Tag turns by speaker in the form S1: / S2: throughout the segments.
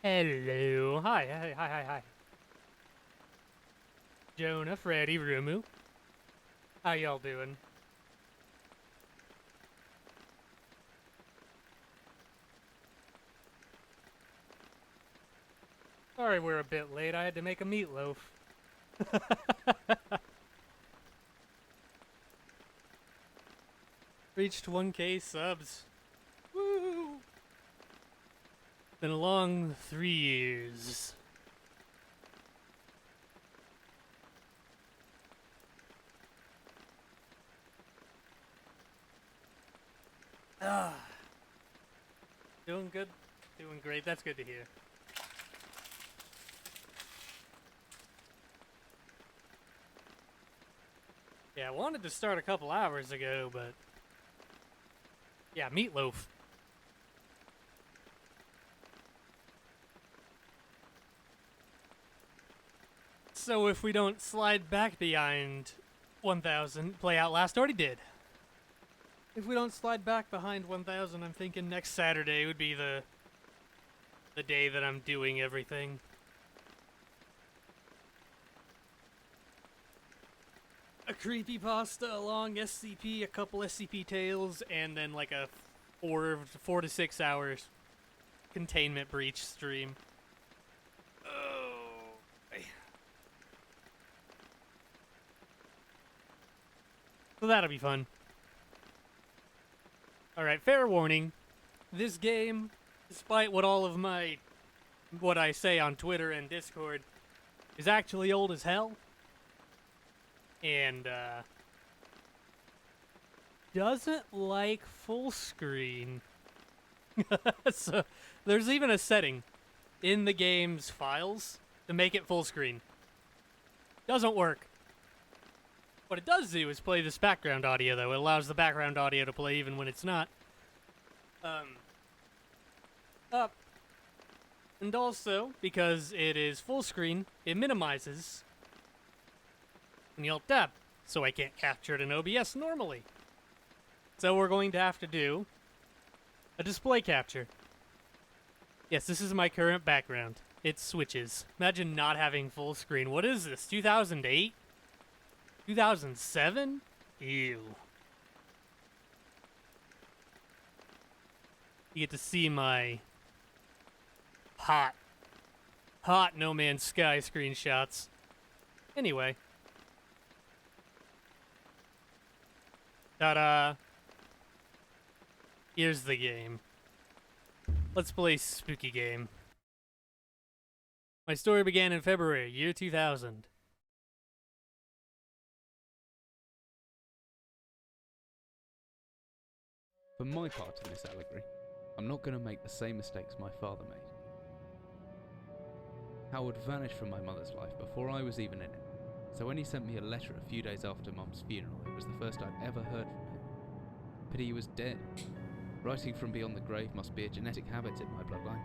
S1: Hello. Hi. Jonah, Freddy, Rumu. How y'all doing? Sorry we're a bit late. I had to make a meatloaf. Reached 1K subs. Woo! Been a long 3 years. Ah, doing good. Doing great. That's good to hear. Yeah, I wanted to start a couple hours ago, but yeah, meatloaf. So if we don't slide back behind 1,000, Play Out Last already did. If we don't slide back behind 1,000, I'm thinking next Saturday would be the day that I'm doing everything. A creepypasta, a long SCP, a couple SCP tales, and then like a 4 to 6 hours containment breach stream. Oh. So that'll be fun. Alright, fair warning. This game, despite what I say on Twitter and Discord, is actually old as hell. And, doesn't like full screen. So, there's even a setting in the game's files to make it full screen. Doesn't work. What it does do is play this background audio, though. It allows the background audio to play even when it's not. And also, because it is full screen, it minimizes when you tab, so I can't capture it in OBS normally. So we're going to have to do a display capture. Yes, this is my current background. It switches. Imagine not having full screen. What is this, 2008? 2007? Ew. You get to see my hot No Man's Sky screenshots. Anyway. Ta-da. Here's the game. Let's play spooky game. My story began in February, year 2000.
S2: For my part in this allegory, I'm not going to make the same mistakes my father made. Howard vanished from my mother's life before I was even in it, so when he sent me a letter a few days after Mum's funeral, it was the first I'd ever heard from him. Pity he was dead. Writing from beyond the grave must be a genetic habit in my bloodline.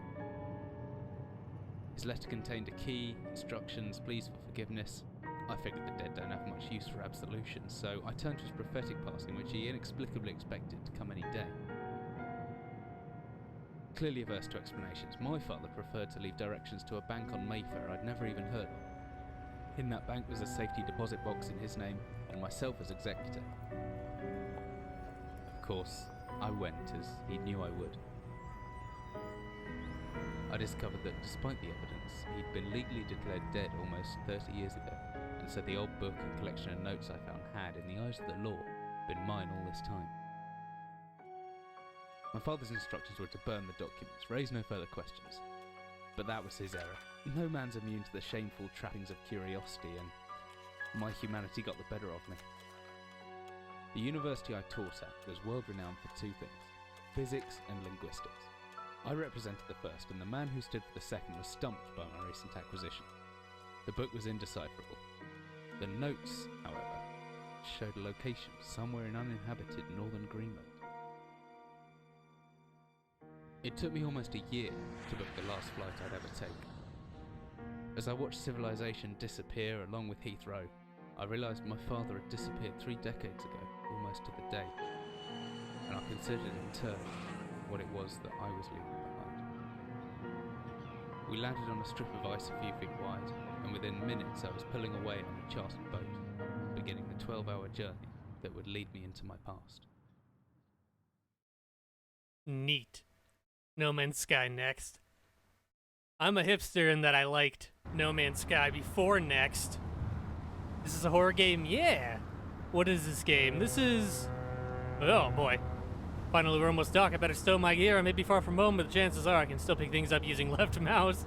S2: His letter contained a key, instructions, pleas for forgiveness. I figured the dead don't have much use for absolution, so I turned to his prophetic passing, which he inexplicably expected to come any day. Clearly averse to explanations, my father preferred to leave directions to a bank on Mayfair I'd never even heard of. In that bank was a safety deposit box in his name, and myself as executor. Of course, I went, as he knew I would. I discovered that despite the evidence, he'd been legally declared dead almost 30 years ago, and so the old book and collection of notes I found had, in the eyes of the law, been mine all this time. My father's instructions were to burn the documents, raise no further questions. But that was his error. No man's immune to the shameful trappings of curiosity, and my humanity got the better of me. The university I taught at was world-renowned for two things: physics and linguistics. I represented the first, and the man who stood for the second was stumped by my recent acquisition. The book was indecipherable. The notes, however, showed a location somewhere in uninhabited northern Greenland. It took me almost a year to book the last flight I'd ever take. As I watched civilization disappear along with Heathrow, I realised my father had disappeared 3 decades ago, almost to the day, and I considered in turn what it was that I was leaving behind. We landed on a strip of ice a few feet wide, and within minutes I was pulling away on a chartered boat, beginning the 12-hour journey that would lead me into my past.
S1: Neat. No Man's Sky next. I'm a hipster in that I liked No Man's Sky before Next. This is a horror game? Yeah! What is this game? This is... Oh boy. Finally, we're almost dark. I better stow my gear. I may be far from home, but the chances are I can still pick things up using left mouse.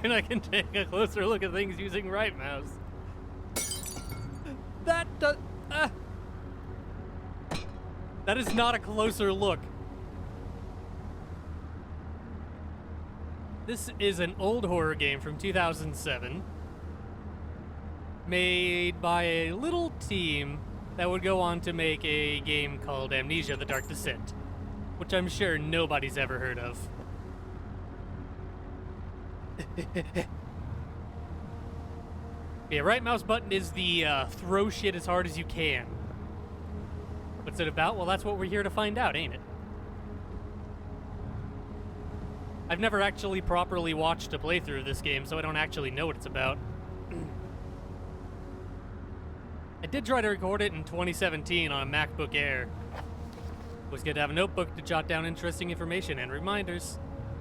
S1: And I can take a closer look at things using right mouse. That does... That is not a closer look. This is an old horror game from 2007, made by a little team that would go on to make a game called Amnesia: The Dark Descent, which I'm sure nobody's ever heard of. Yeah, right mouse button is the throw shit as hard as you can. What's it about? Well, that's what we're here to find out, ain't it? I've never actually properly watched a playthrough of this game, so I don't actually know what it's about. I did try to record it in 2017 on a MacBook Air. It was good to have a notebook to jot down interesting information and reminders.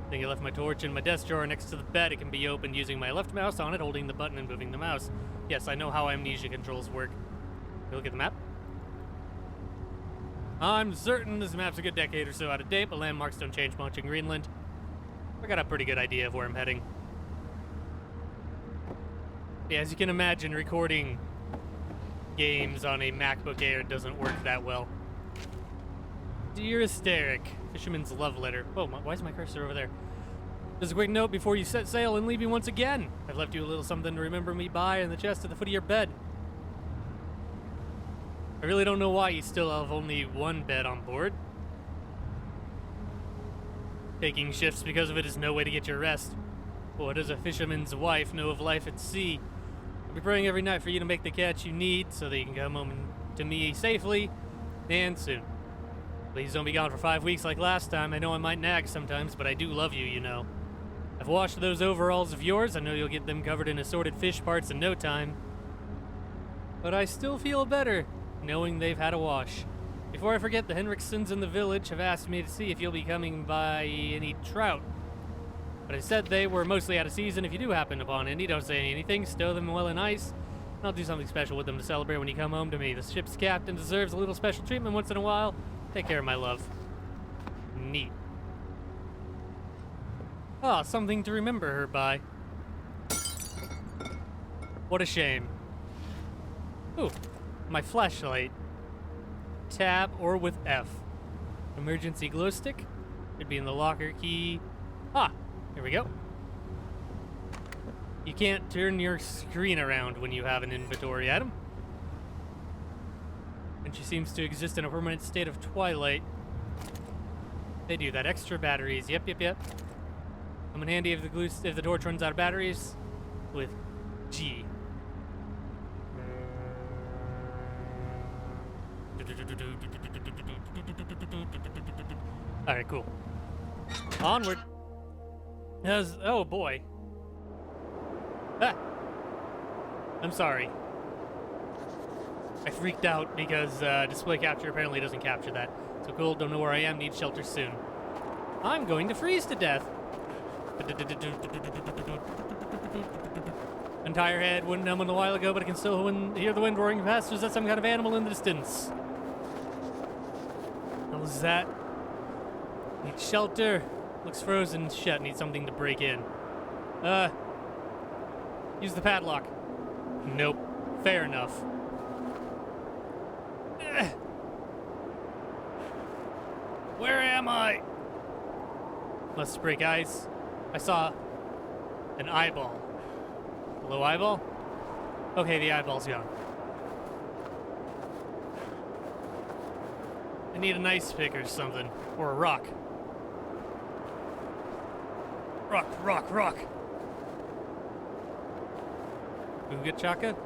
S1: I think I left my torch in my desk drawer next to the bed. It can be opened using my left mouse on it, holding the button and moving the mouse. Yes, I know how Amnesia controls work. You look at the map. I'm certain this map's a good decade or so out of date, but landmarks don't change much in Greenland. I got a pretty good idea of where I'm heading. Yeah, as you can imagine, recording games on a MacBook Air doesn't work that well. Dearest Eric, Fisherman's Love Letter. Oh, why is my cursor over there? Just a quick note before you set sail and leave me once again. I've left you a little something to remember me by in the chest at the foot of your bed. I really don't know why you still have only one bed on board. Taking shifts because of it is no way to get your rest. What does a fisherman's wife know of life at sea? I'll be praying every night for you to make the catch you need so that you can come home to me safely and soon. Please don't be gone for 5 weeks like last time. I know I might nag sometimes, but I do love you, you know. I've washed those overalls of yours. I know you'll get them covered in assorted fish parts in no time. But I still feel better knowing they've had a wash. Before I forget, the Henriksons in the village have asked me to see if you'll be coming by any trout. But I said they were mostly out of season. If you do happen upon any, don't say anything. Stow them well in ice. And I'll do something special with them to celebrate when you come home to me. The ship's captain deserves a little special treatment once in a while. Take care, my love. Neat. Ah, something to remember her by. What a shame. Ooh, my flashlight. Tab or with F. Emergency glow stick. Should be in the locker key. Ah, here we go. You can't turn your screen around when you have an inventory item. And she seems to exist in a permanent state of twilight. They do that. Extra batteries. Yep. Come in handy if the torch runs out of batteries. With G. Alright, cool. Onward. Oh boy. Ah! I'm sorry. I freaked out because display capture apparently doesn't capture that. So cool, don't know where I am, need shelter soon. I'm going to freeze to death. Entire head wouldn't numb a while ago, but I can still hear the wind roaring past. Is that some kind of animal in the distance? What was that? Need shelter. Looks frozen shut. Need something to break in. Use the padlock. Nope. Fair enough. Where am I? Must break ice. I saw an eyeball. Hello, eyeball? Okay, the eyeball's gone. I need an ice pick or something. Or a rock. Rock. Ooga chaka?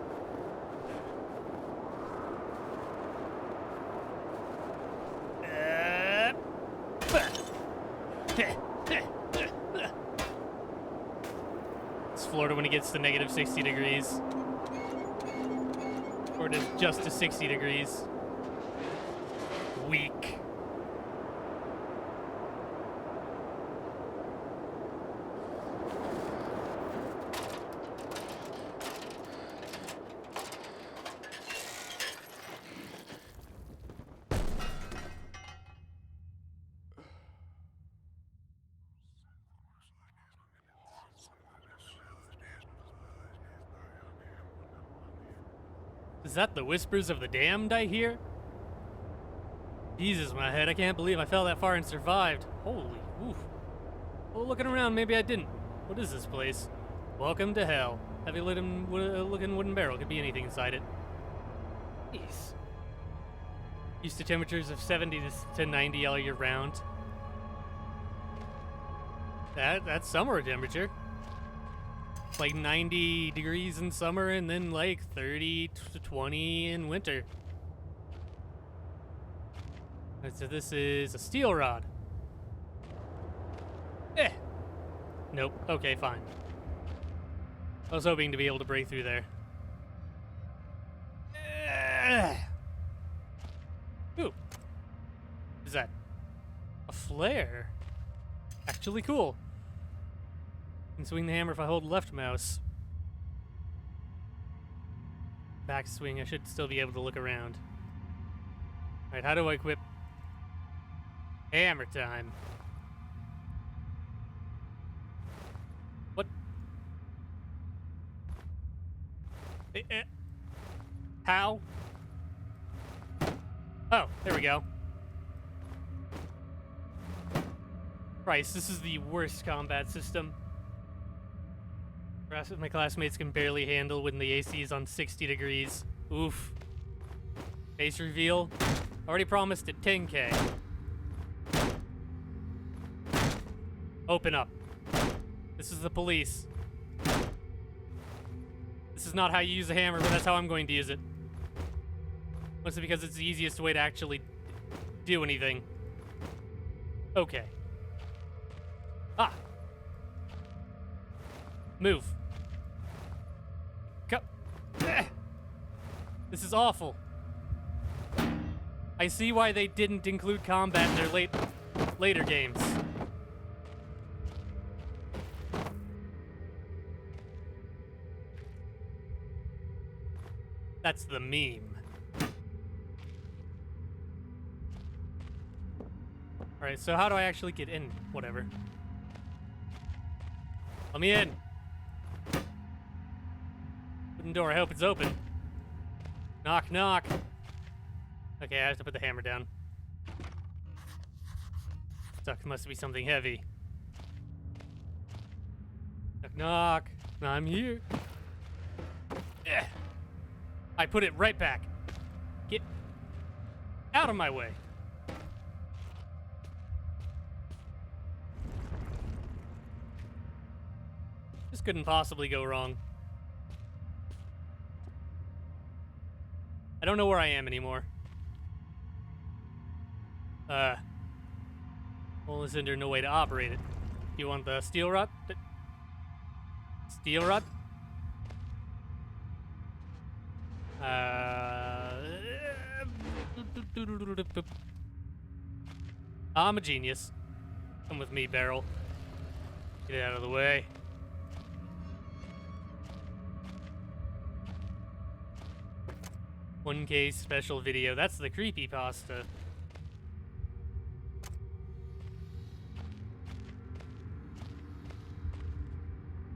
S1: it gets to negative 60 degrees. Or just to 60 degrees. Weak. Is that the whispers of the damned I hear? Jesus, my head, I can't believe I fell that far and survived. Holy, oof. Well, looking around, maybe I didn't. What is this place? Welcome to hell. Heavy looking wooden barrel. Could be anything inside it. Jeez. Used to temperatures of 70 to 90 all year round. That's summer temperature. Like 90 degrees in summer and then like 30 to 20 in winter. Alright, so this is a steel rod. Nope. Okay, fine. I was hoping to be able to break through there. Ooh. What is that? A flare. Actually cool. I can swing the hammer if I hold left mouse. Back swing, I should still be able to look around. Alright, how do I equip? Hammer time. What? How? Oh, there we go. Christ, this is the worst combat system. My classmates can barely handle when the AC is on 60 degrees. Oof. Face reveal. Already promised at 10K. Open up. This is the police. This is not how you use a hammer, but that's how I'm going to use it. Mostly because it's the easiest way to actually do anything. Okay. Ah. Move. Go. This is awful. I see why they didn't include combat in their later games. That's the meme. Alright, so how do I actually get in? Whatever. Let me in. Wooden door, I hope it's open. Knock, knock. Okay, I have to put the hammer down. Stuck, must be something heavy. Knock, knock. I'm here. Yeah. I put it right back. Get out of my way. This couldn't possibly go wrong. I don't know where I am anymore. Well, is there no way to operate it? You want the steel rod? Steel rod? I'm a genius. Come with me, Barrel. Get out of the way. $1K special video. That's the creepypasta.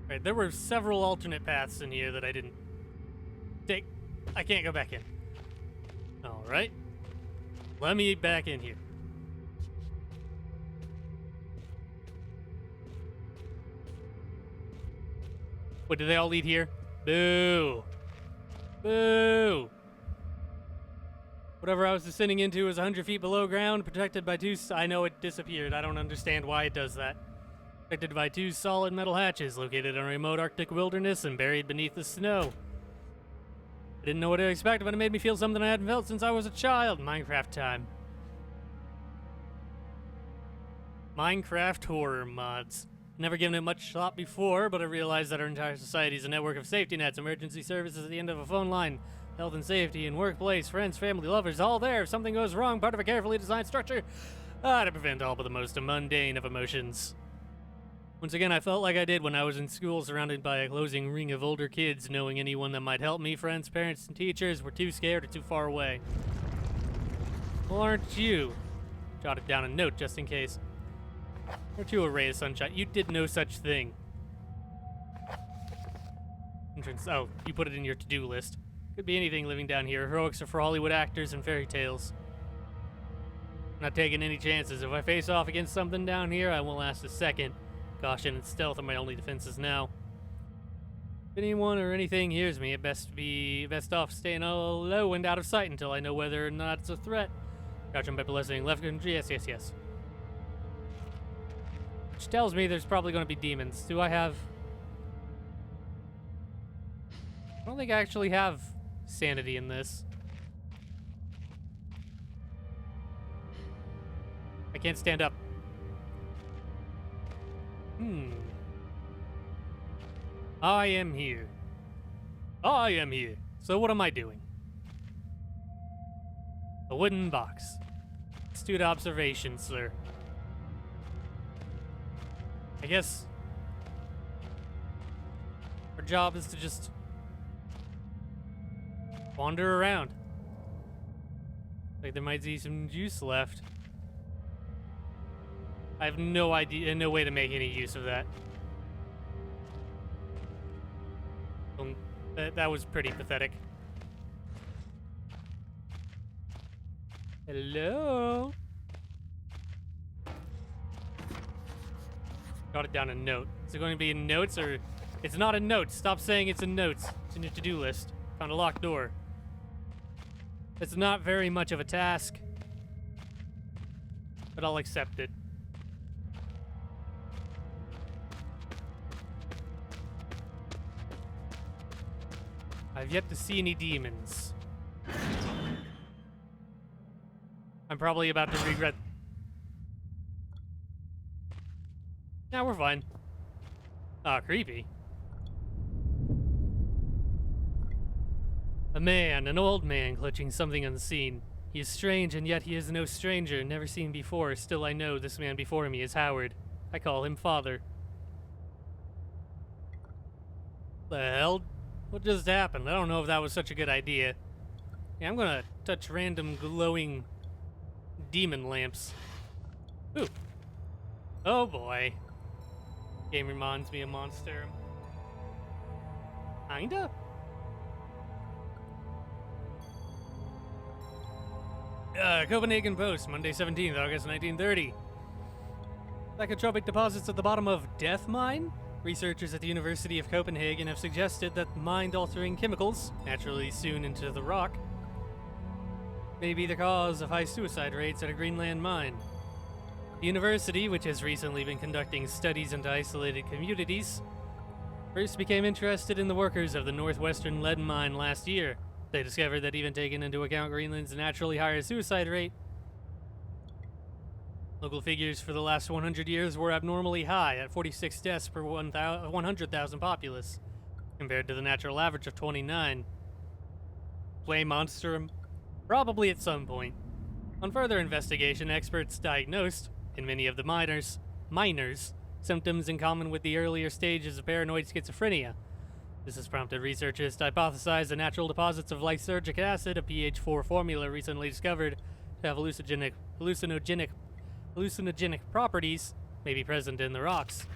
S1: Right, there were several alternate paths in here that I didn't take. I can't go back in. Alright. Let me back in here. What, do they all lead here? Boo! Boo! Whatever I was descending into is 100 feet below ground, protected by two... I know it disappeared. I don't understand why it does that. Protected by two solid metal hatches located in a remote Arctic wilderness and buried beneath the snow. I didn't know what to expect, but it made me feel something I hadn't felt since I was a child. Minecraft time. Minecraft horror mods. Never given it much thought before, but I realized that our entire society is a network of safety nets, emergency services at the end of a phone line, health and safety, and workplace, friends, family, lovers, all there. If something goes wrong, part of a carefully designed structure to prevent all but the most mundane of emotions. Once again, I felt like I did when I was in school, surrounded by a closing ring of older kids, knowing anyone that might help me, friends, parents, and teachers, were too scared or too far away. Well, aren't you? Jotted down a note just in case. Aren't you a ray of sunshine? You did no such thing. Entrance. Oh, you put it in your to-do list. Could be anything living down here. Heroics are for Hollywood actors and fairy tales. Not taking any chances. If I face off against something down here, I won't last a second. Caution and stealth are my only defenses now. If anyone or anything hears me, it best off staying low and out of sight until I know whether or not it's a threat. Crouching by listening. Left country. Yes. Which tells me there's probably going to be demons. Do I have... I don't think I actually have sanity in this. I can't stand up. I am here. So what am I doing? A wooden box. Astute observation, sir. I guess our job is to just wander around. Like there might be some juice left. I have no idea, no way to make any use of that. That was pretty pathetic. Hello? Jotted down a note. Is it going to be in notes or... It's not in notes. Stop saying it's in notes. It's in your to-do list. Found a locked door. It's not very much of a task, but I'll accept it. I've yet to see any demons. I'm probably about to regret... Nah, we're fine. Ah, creepy. A man, an old man, clutching something unseen. He is strange, and yet he is no stranger, never seen before. Still, I know this man before me is Howard. I call him Father. The hell? What just happened? I don't know if that was such a good idea. Yeah, I'm gonna touch random glowing demon lamps. Ooh. Oh boy. Game reminds me of Monster. Kinda? Copenhagen Post, Monday 17th, August 1930. Psychotropic deposits at the bottom of Death Mine? Researchers at the University of Copenhagen have suggested that mind-altering chemicals, naturally sewn into the rock, may be the cause of high suicide rates at a Greenland mine. The university, which has recently been conducting studies into isolated communities, first became interested in the workers of the northwestern lead mine last year. They discovered that even taking into account Greenland's naturally higher suicide rate, local figures for the last 100 years were abnormally high at 46 deaths per 100,000 populace, compared to the natural average of 29. Play Monstrum? Probably at some point. On further investigation, experts diagnosed, in many of the miners, symptoms in common with the earlier stages of paranoid schizophrenia. This has prompted researchers to hypothesize the natural deposits of lysergic acid, a pH4 formula recently discovered to have hallucinogenic properties, may be present in the rocks.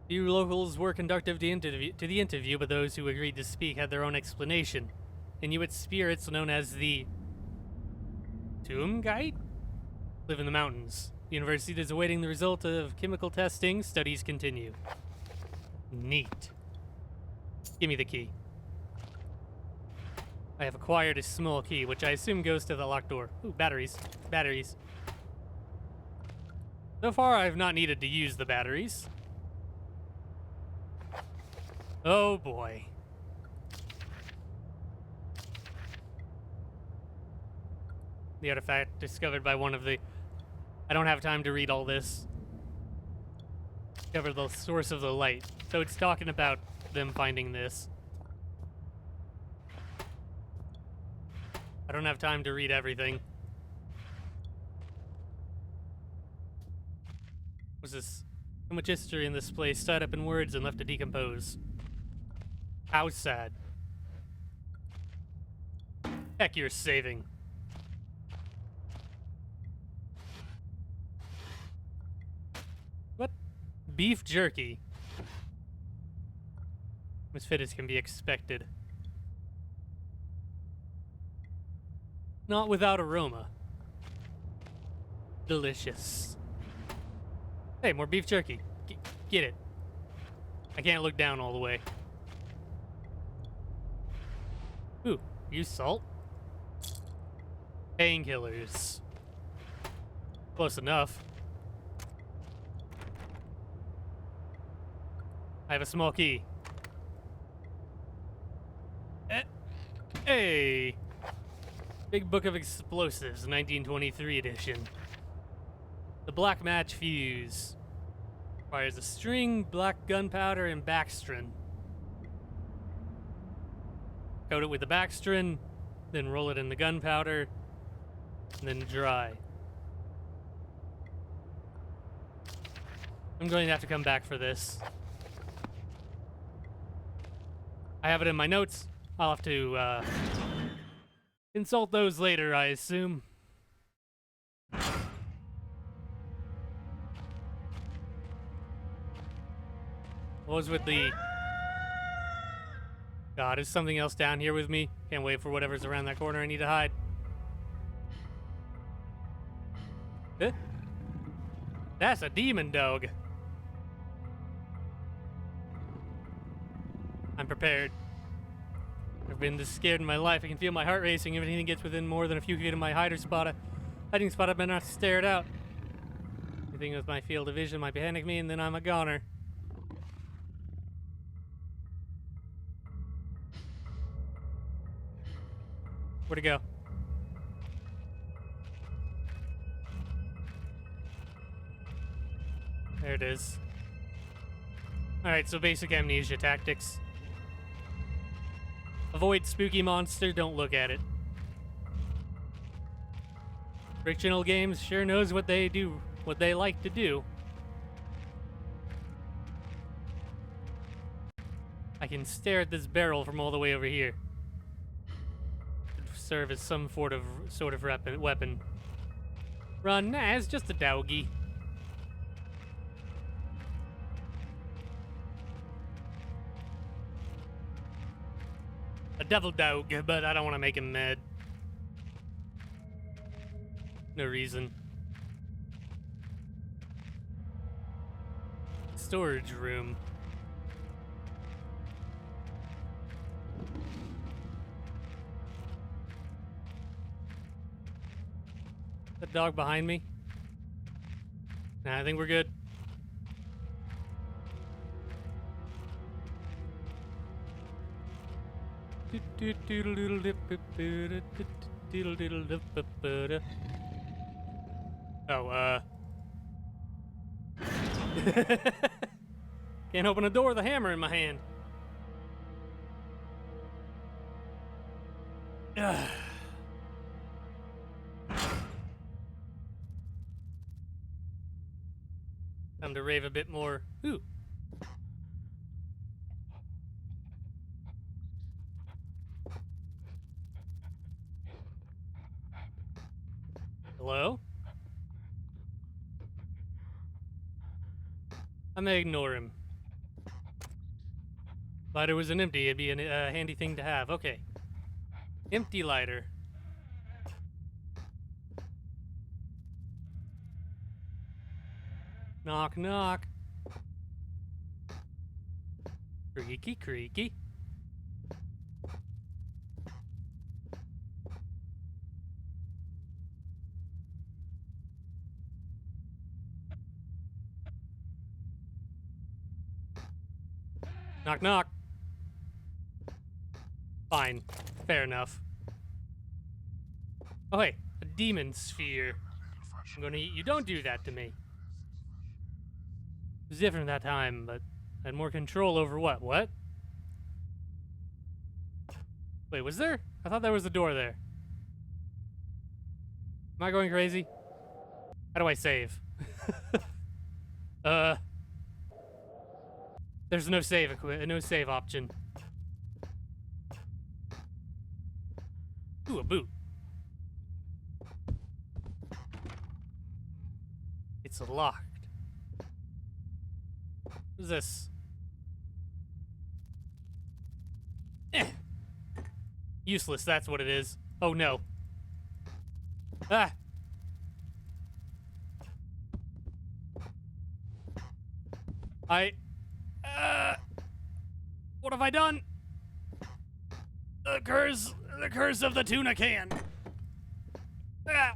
S1: Few locals were conductive to the interview, but those who agreed to speak had their own explanation. Inuit spirits known as the Tomb Guide live in the mountains. The university is awaiting the result of chemical testing. Studies continue. Neat. Give me the key. I have acquired a small key, which I assume goes to the locked door. Ooh, batteries. Batteries. So far, I've not needed to use the batteries. Oh boy. The artifact discovered by one of the I don't have time to read all this. Cover the source of the light. So it's talking about them finding this. I don't have time to read everything. What's this? So much history in this place, tied up in words and left to decompose. How sad. Heck, you're saving. What? Beef jerky. Misfit as can be expected. Not without aroma. Delicious. Hey, more beef jerky. Get it. I can't look down all the way. Ooh, use salt? Painkillers. Close enough. I have a small key. Hey! Big Book of Explosives, 1923 edition. The black match fuse. Requires a string, black gunpowder, and backstrin. Coat it with the backstrin, then roll it in the gunpowder, and then dry. I'm going to have to come back for this. I have it in my notes. I'll have to consult those later, I assume. What was with the... God, is something else down here with me? Can't wait for whatever's around that corner I need to hide. Huh? That's a demon dog. I'm prepared. I've been this scared in my life. I can feel my heart racing if anything gets within more than a few feet of my hiding spot. I better not stare it out. Anything with my field of vision might panic me, and then I'm a goner. Where'd it go? There it is. Alright, so basic amnesia tactics. Avoid spooky monster, don't look at it. Frictional games sure knows what they do, what they like to do. I can stare at this barrel from all the way over here. Could serve as some sort of weapon. Run, nah, it's just a doggy. A devil dog, but I don't want to make him mad. No reason. Storage room. The dog behind me? Nah, I think we're good. Oh, can't open a door with a hammer in my hand. Time to rave a bit more. Ooh. Hello? I'm gonna ignore him. Lighter wasn't empty, it'd be a handy thing to have. Okay. Empty lighter. Knock, knock. Creaky, creaky. Knock, knock. Fine. Fair enough. Oh, hey. A demon sphere. I'm gonna eat you. Don't do that to me. It was different that time, but I had more control over what? What? Wait, was there? I thought there was a door there. Am I going crazy? How do I save? There's no save option. Ooh, a boot. It's locked. What's this? Useless, that's what it is. Oh no. Ah! What have I done? The curse of the tuna can. Ah!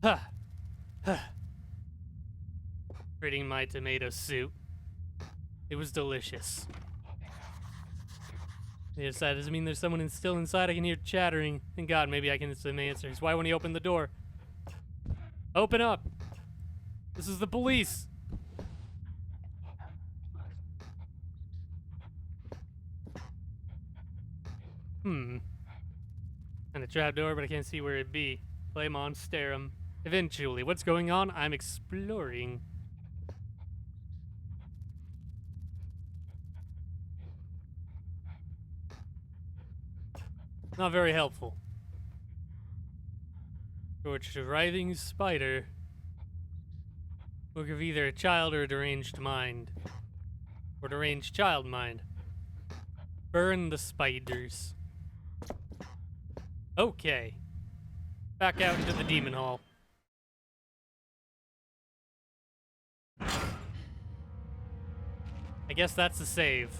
S1: Huh. Huh. Eating my tomato soup. It was delicious. Yes, that doesn't mean there's someone still inside. I can hear chattering. Thank God, maybe I can get some answers. Why won't he open the door? Open up! This is the police! And a trap door, but I can't see where it'd be. Play him on, stare him. Eventually, what's going on? I'm exploring. Not very helpful. Torch a writhing spider. Work of either a child or a deranged mind. Or deranged child mind. Burn the spiders. Okay. Back out into the demon hall. I guess that's the save.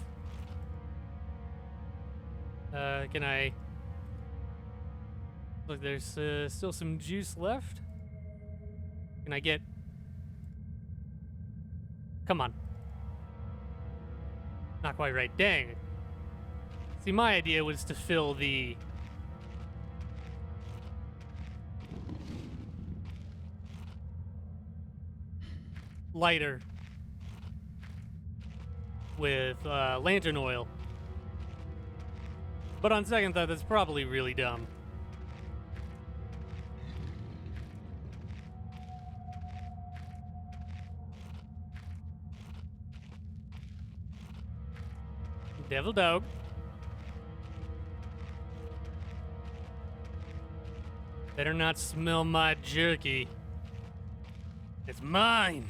S1: Can I... Look, there's still some juice left. Can I get... Come on. Not quite right. Dang it. See, my idea was to fill the... lighter with lantern oil. But on second thought, that's probably really dumb. Devil dog. Better not smell my jerky. It's mine.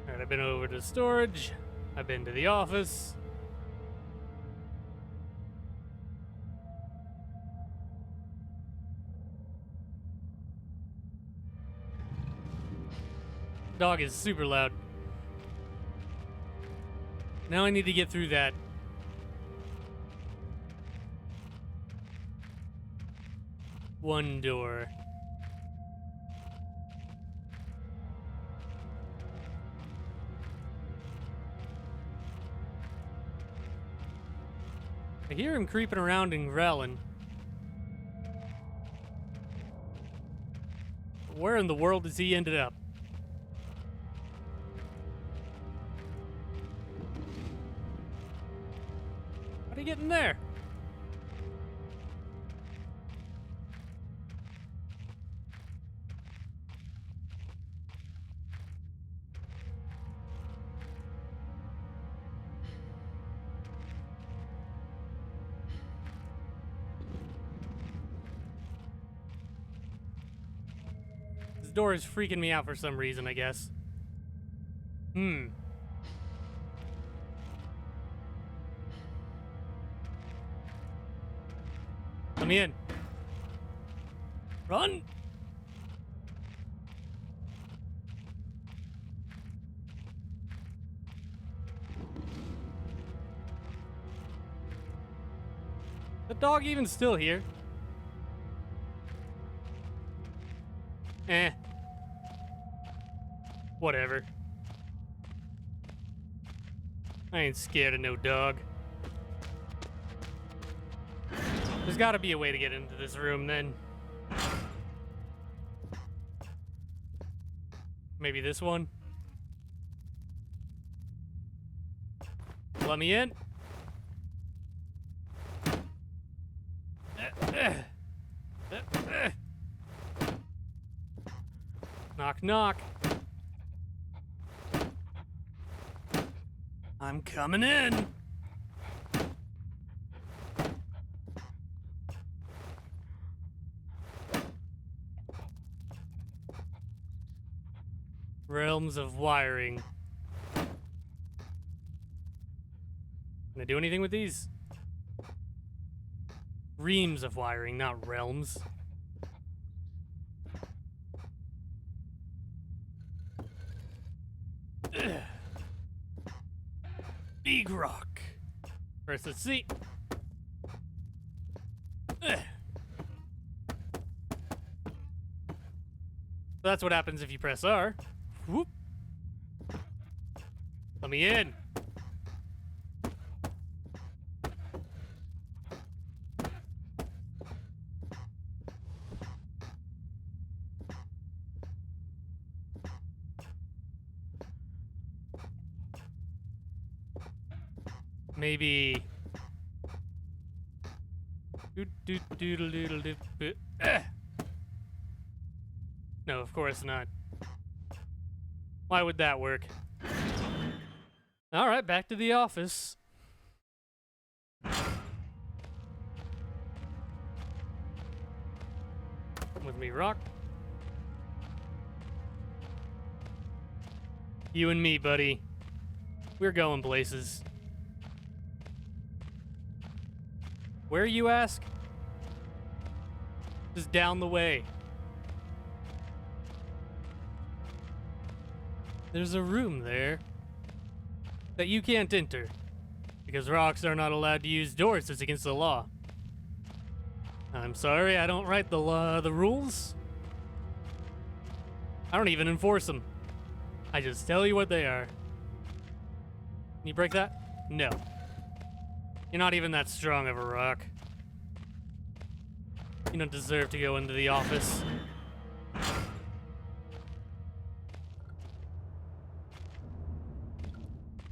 S1: Alright, I've been over to storage. I've been to the office. Dog is super loud. Now I need to get through that. One door. I hear him creeping around and growling. Where in the world has he ended up? How do you get in there? This door is freaking me out for some reason, I guess. Let me in. Run! The dog even still here? Eh. Whatever. I ain't scared of no dog. There's gotta be a way to get into this room then. Maybe this one? Let me in. Knock, knock. I'm coming in. Realms of wiring. Can I do anything with these? Reams of wiring, not realms. Ugh. Big rock. First, let's see. Ugh. So that's what happens if you press R. Whoop. Let me in. Maybe. No, of course not. Why would that work? All right, back to the office. With me, Rock. You and me, buddy. We're going places. Where, you ask? Just down the way. There's a room there that you can't enter because rocks are not allowed to use doors. It's against the law. I'm sorry, I don't write the rules. I don't even enforce them. I just tell you what they are. Can you break that? No. You're not even that strong of a rock. You don't deserve to go into the office.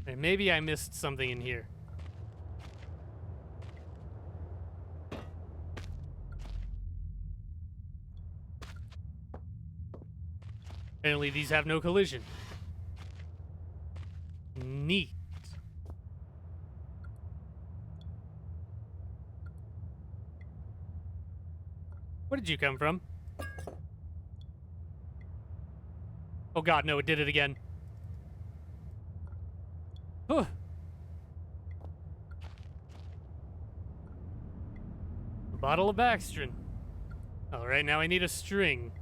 S1: And maybe I missed something in here. Apparently these have no collision. Neat. Where did you come from? Oh god, no, it did it again. Huh. A bottle of Baxtrin. Alright, now I need a string.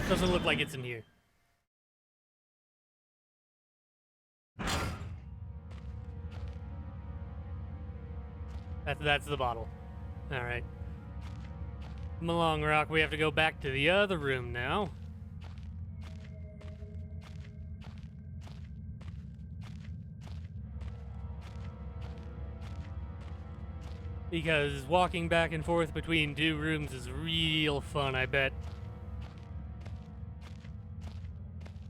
S1: Doesn't look like it's in here. That's the bottle. Alright. Come along, Rock. We have to go back to the other room now. Because walking back and forth between two rooms is real fun, I bet.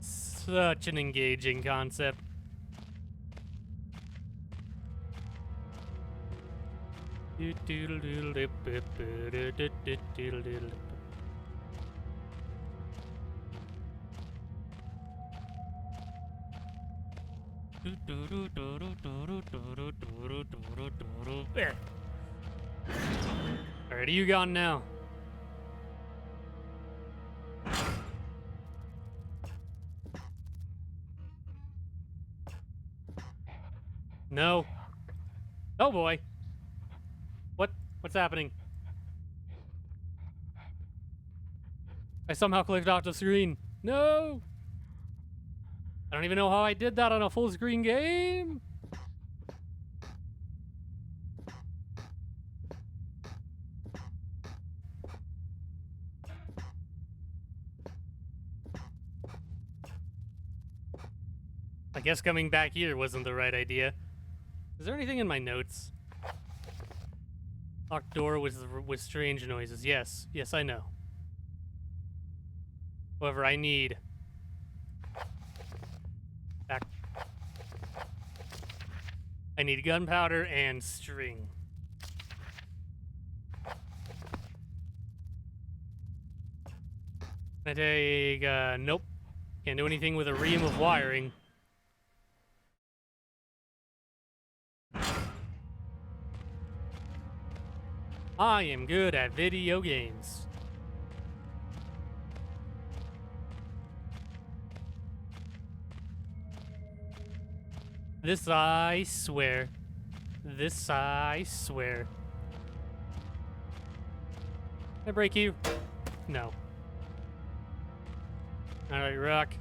S1: Such an engaging concept. There. Alright, are you gone now? No. Oh boy. What's happening? I somehow clicked off the screen. No! I don't even know how I did that on a full screen game. I guess coming back here wasn't the right idea. Is there anything in my notes? Locked door with strange noises. Yes. Yes, I know. However, I need... back. I need gunpowder and string. I take, nope. Can't do anything with a ream of wiring. I am good at video games. This I swear. This I swear. Can I break you? No. Alright, rock.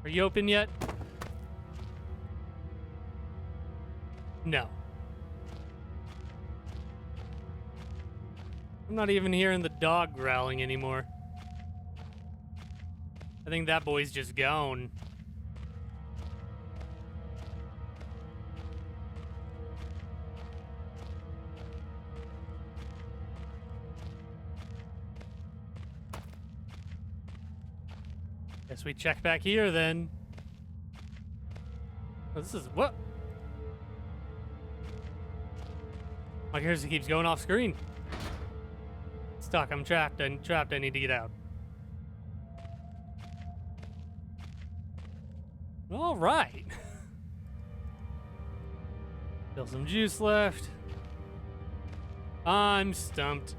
S1: Are you open yet? No. I'm not even hearing the dog growling anymore. I think that boy's just gone. Guess we check back here then. Oh, this is what? My cursor keeps going off screen. Stuck. I'm trapped. I'm trapped. I need to get out. All right. Still some juice left. I'm stumped.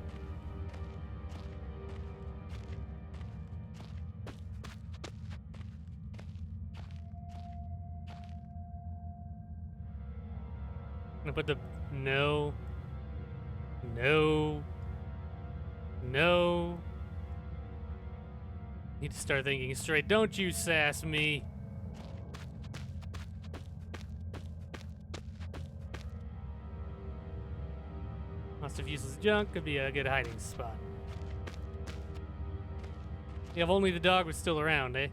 S1: I'm gonna put the no. Need to start thinking straight. Don't you sass me. Lots of useless junk could be a good hiding spot. Yeah, if only the dog was still around, eh?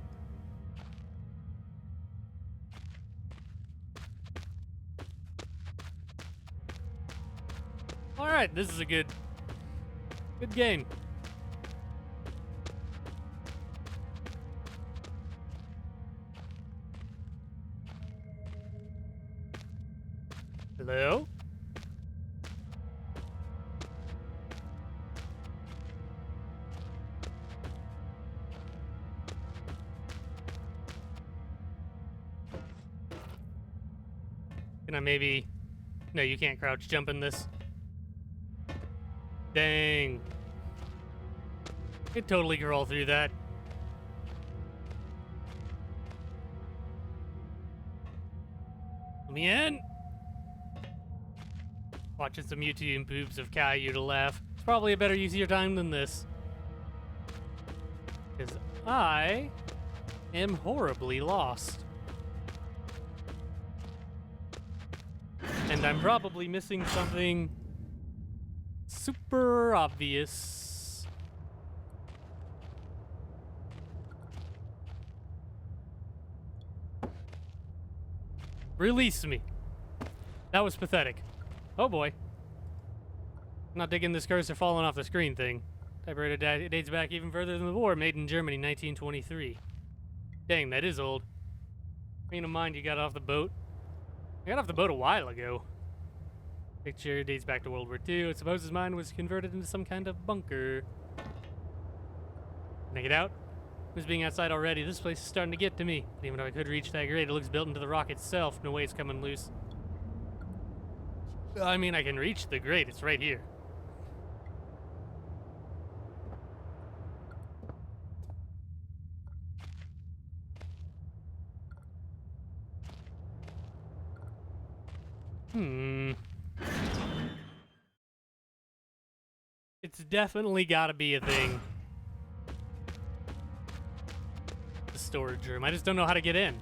S1: Alright, this is a good game. Hello? Can I maybe... No, you can't crouch jump in this. Dang. Could totally crawl through that. Let me in. Watching some YouTube boobs of Caillou to laugh. It's probably a better use of your time than this. Because I am horribly lost. And I'm probably missing something super obvious. Release me. That was pathetic. Oh boy. I'm not digging this cursor falling off the screen thing. Typewriter dates back even further than the war, made in Germany, 1923. Dang, that is old. Ain't no mind you got off the boat. I got off the boat a while ago. Picture dates back to World War II. It supposes mine was converted into some kind of bunker. Can I get out? Who's being outside already? This place is starting to get to me. Even though I could reach that grade, it looks built into the rock itself. No way it's coming loose. I mean, I can reach the grade. It's right here. It's definitely gotta be a thing. The storage room. I just don't know how to get in.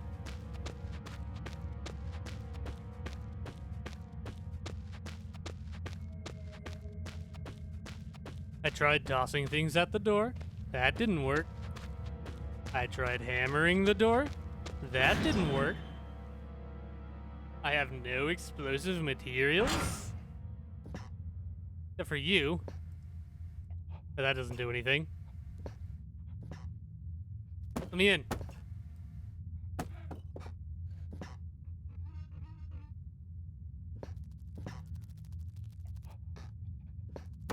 S1: I tried tossing things at the door. That didn't work. I tried hammering the door. That didn't work. I have no explosive materials. Except for you. But that doesn't do anything. Let me in.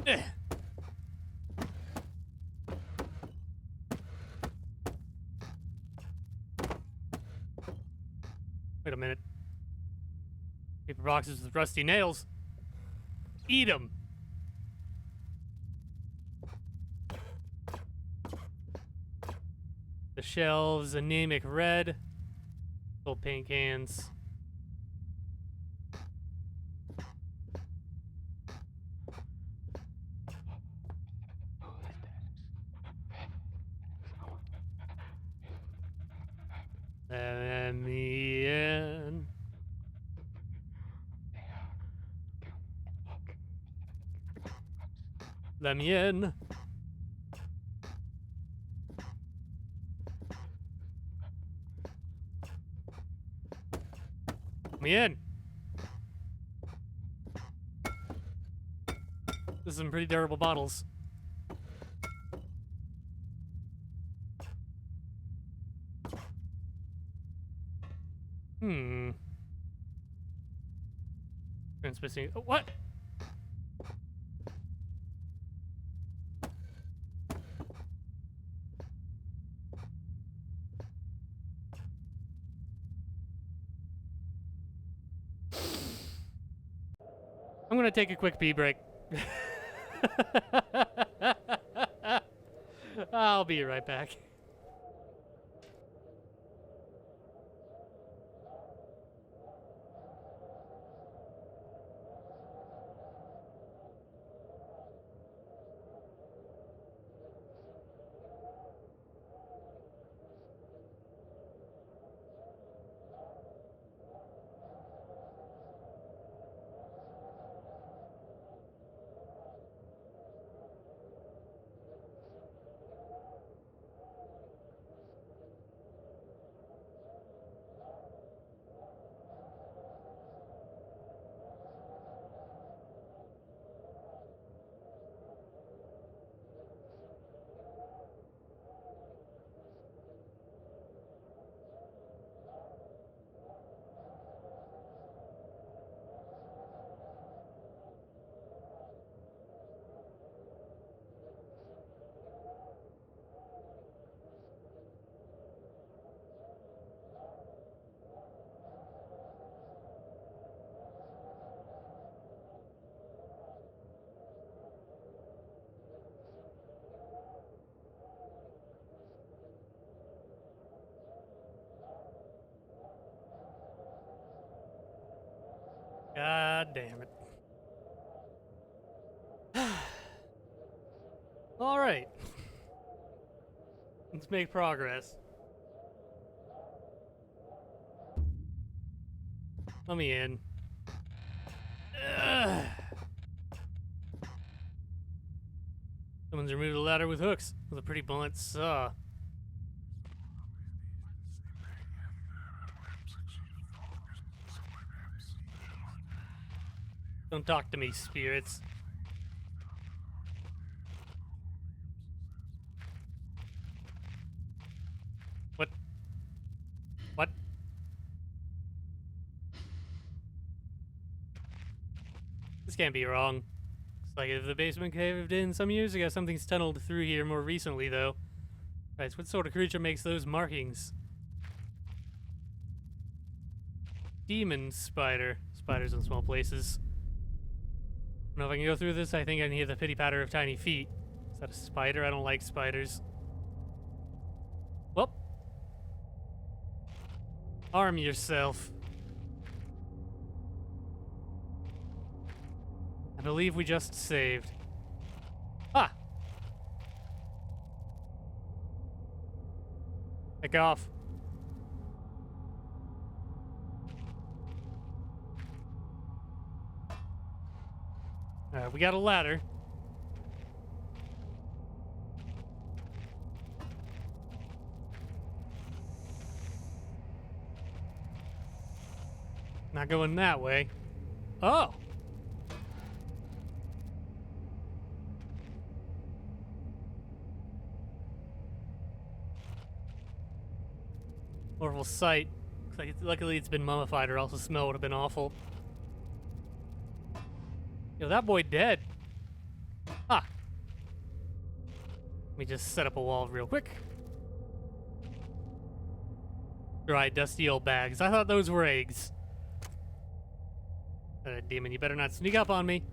S1: Eh. Wait a minute. Paper boxes with rusty nails. Eat 'em. The shelves, anemic red. Little paint cans. Let me in. Let me in. Let me in. This is some pretty durable bottles. Transmissing. Oh, what? I'm gonna take a quick pee break. I'll be right back. God damn it. All right. Let's make progress. Let me in. Ugh. Someone's removed a ladder with hooks with a pretty blunt saw. Don't talk to me, spirits. What? What? This can't be wrong. It's like if the basement caved in some years ago, something's tunneled through here more recently, though. Right, so what sort of creature makes those markings? Demon spider. Spiders in small places. I don't know if I can go through this. I think I can hear the pitty patter of tiny feet. Is that a spider? I don't like spiders. Well. Arm yourself. I believe we just saved. Ah! Back off. We got a ladder. Not going that way. Oh! Horrible sight. Luckily it's been mummified, or else the smell would have been awful. Yo, that boy dead. Ah. Let me just set up a wall real quick. Dry, dusty old bags. I thought those were eggs. Demon, you better not sneak up on me.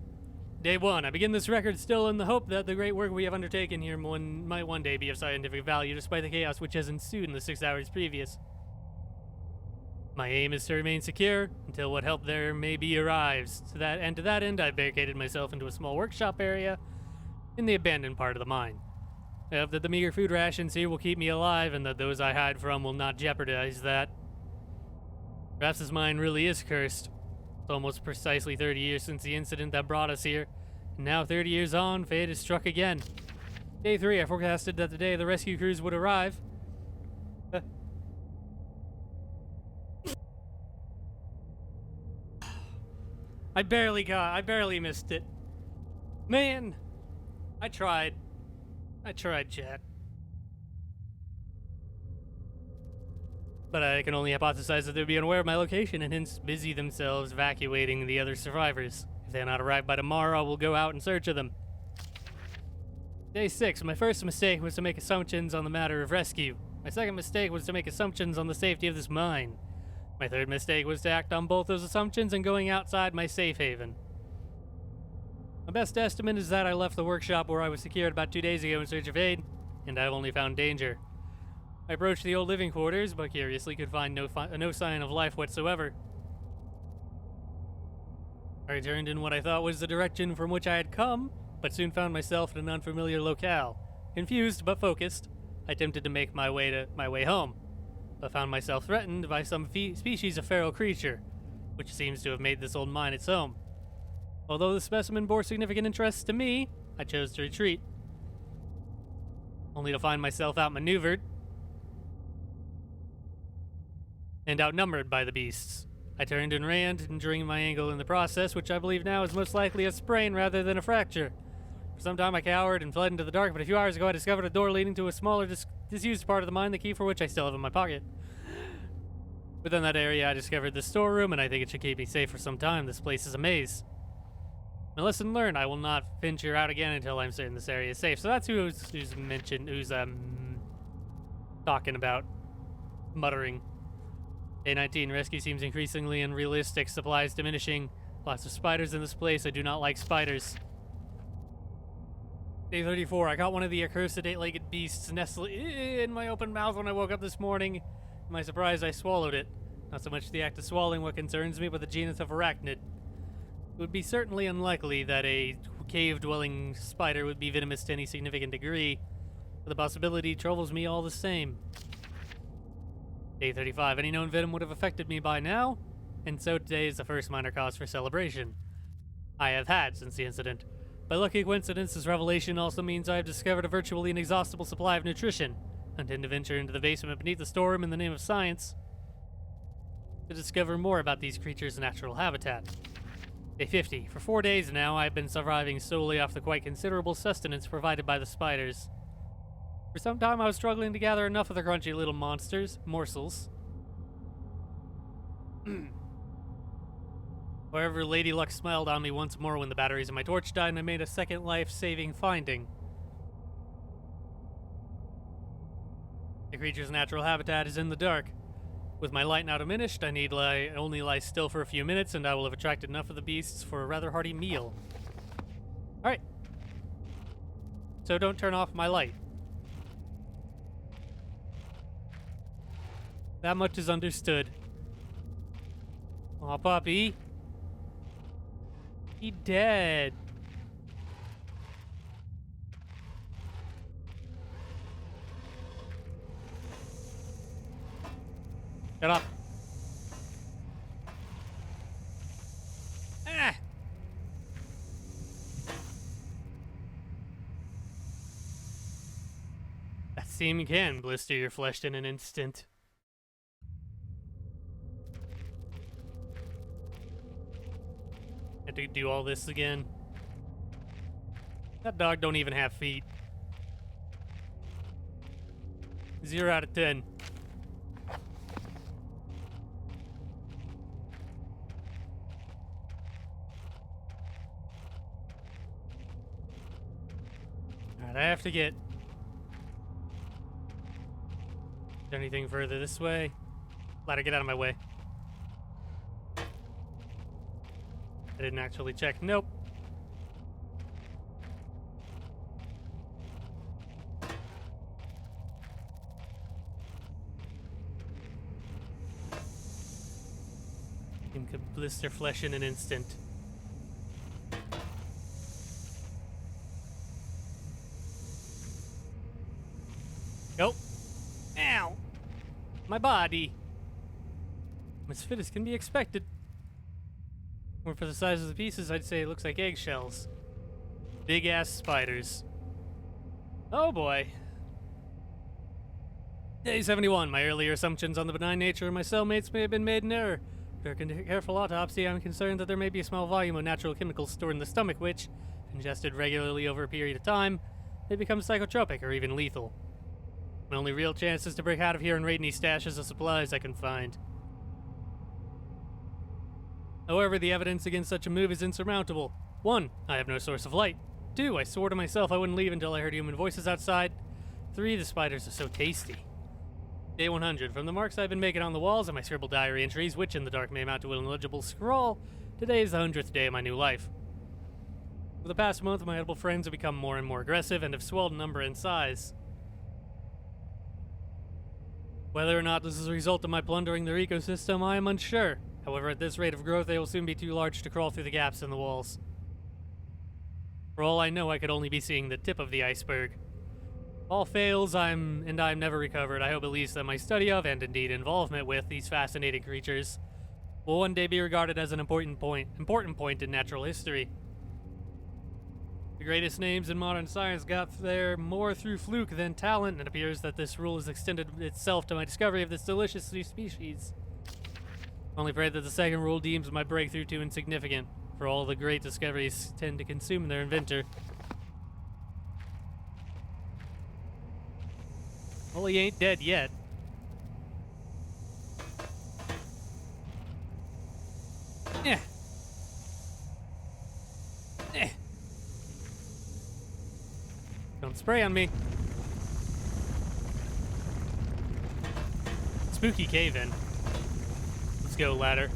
S1: Day 1. I begin this record still in the hope that the great work we have undertaken here might one day be of scientific value, despite the chaos which has ensued in the 6 hours previous. My aim is to remain secure until what help there may be arrives. To that end, I've barricaded myself into a small workshop area in the abandoned part of the mine. I hope that the meager food rations here will keep me alive, and that those I hide from will not jeopardize that. Perhaps this mine really is cursed. It's almost precisely 30 years since the incident that brought us here, and now 30 years on, fate has struck again. Day 3, I forecasted that the day the rescue crews would arrive. I barely missed it. Man, I tried, chat. But I can only hypothesize that they'd be unaware of my location and hence busy themselves evacuating the other survivors. If they're not arrived by tomorrow, I will go out in search of them. Day 6, my first mistake was to make assumptions on the matter of rescue. My second mistake was to make assumptions on the safety of this mine. My third mistake was to act on both those assumptions and going outside my safe haven. My best estimate is that I left the workshop where I was secured about 2 days ago in search of aid, and I've only found danger. I approached the old living quarters, but curiously could find no sign of life whatsoever. I returned in what I thought was the direction from which I had come, but soon found myself in an unfamiliar locale. Confused but focused, I attempted to make my way home, but found myself threatened by some species of feral creature, which seems to have made this old mine its home. Although the specimen bore significant interest to me, I chose to retreat, only to find myself outmaneuvered and outnumbered by the beasts. I turned and ran, injuring my ankle in the process, which I believe now is most likely a sprain rather than a fracture. For some time I cowered and fled into the dark, but a few hours ago I discovered a door leading to a smaller, disused part of the mine, the key for which I still have in my pocket. Within that area I discovered the storeroom, and I think it should keep me safe for some time. This place is a maze. My lesson learned, I will not venture out again until I'm certain this area is safe. So that's who's talking about, muttering. Day 19, rescue seems increasingly unrealistic, supplies diminishing. Lots of spiders in this place, I do not like spiders. Day 34, I caught one of the accursed 8-legged beasts nestling in my open mouth when I woke up this morning. To my surprise, I swallowed it. Not so much the act of swallowing what concerns me, but the genus of arachnid. It would be certainly unlikely that a cave-dwelling spider would be venomous to any significant degree, but the possibility troubles me all the same. Day 35, any known venom would have affected me by now, and so today is the first minor cause for celebration I have had since the incident. By lucky coincidence, this revelation also means I have discovered a virtually inexhaustible supply of nutrition. I intend to venture into the basement beneath the storeroom in the name of science to discover more about these creatures' natural habitat. Day 50. For 4 days now, I have been surviving solely off the quite considerable sustenance provided by the spiders. For some time, I was struggling to gather enough of the crunchy little morsels. However, Lady Luck smiled on me once more when the batteries in my torch died, and I made a second life-saving finding. The creature's natural habitat is in the dark. With my light now diminished, I need only lie still for a few minutes, and I will have attracted enough of the beasts for a rather hearty meal. Alright. So don't turn off my light. That much is understood. Aw, puppy. He dead. Shut up. Ah! That seam can blister your flesh in an instant. Had to do all this again. That dog don't even have feet. 0 out of 10. Alright, I have to get... Is there anything further this way? Ladder, get out of my way. I didn't actually check. Nope. Him could blister flesh in an instant. Nope. Ow! My body. I'm as fit as can be expected. Or for the size of the pieces, I'd say it looks like eggshells. Big ass spiders. Oh boy. Day 71. My earlier assumptions on the benign nature of my cellmates may have been made in error. After a careful autopsy, I'm concerned that there may be a small volume of natural chemicals stored in the stomach which, ingested regularly over a period of time, may become psychotropic or even lethal. My only real chance is to break out of here and raid any stashes of supplies I can find. However, the evidence against such a move is insurmountable. 1. I have no source of light. 2. I swore to myself I wouldn't leave until I heard human voices outside. 3. The spiders are so tasty. Day 100. From the marks I've been making on the walls and my scribbled diary entries, which in the dark may amount to an illegible scrawl, today is the 100th day of my new life. For the past month, my edible friends have become more and more aggressive and have swelled in number and size. Whether or not this is a result of my plundering their ecosystem, I am unsure. However, at this rate of growth, they will soon be too large to crawl through the gaps in the walls. For all I know, I could only be seeing the tip of the iceberg. If all fails, I'm never recovered. I hope at least that my study of, and indeed involvement with, these fascinating creatures will one day be regarded as an important point in natural history. The greatest names in modern science got there more through fluke than talent, and it appears that this rule has extended itself to my discovery of this delicious new species. Only pray that the second rule deems my breakthrough too insignificant, for all the great discoveries tend to consume their inventor. Well, he ain't dead yet. Eh. Eh. Don't spray on me. Spooky cave-in. Let's go, ladder.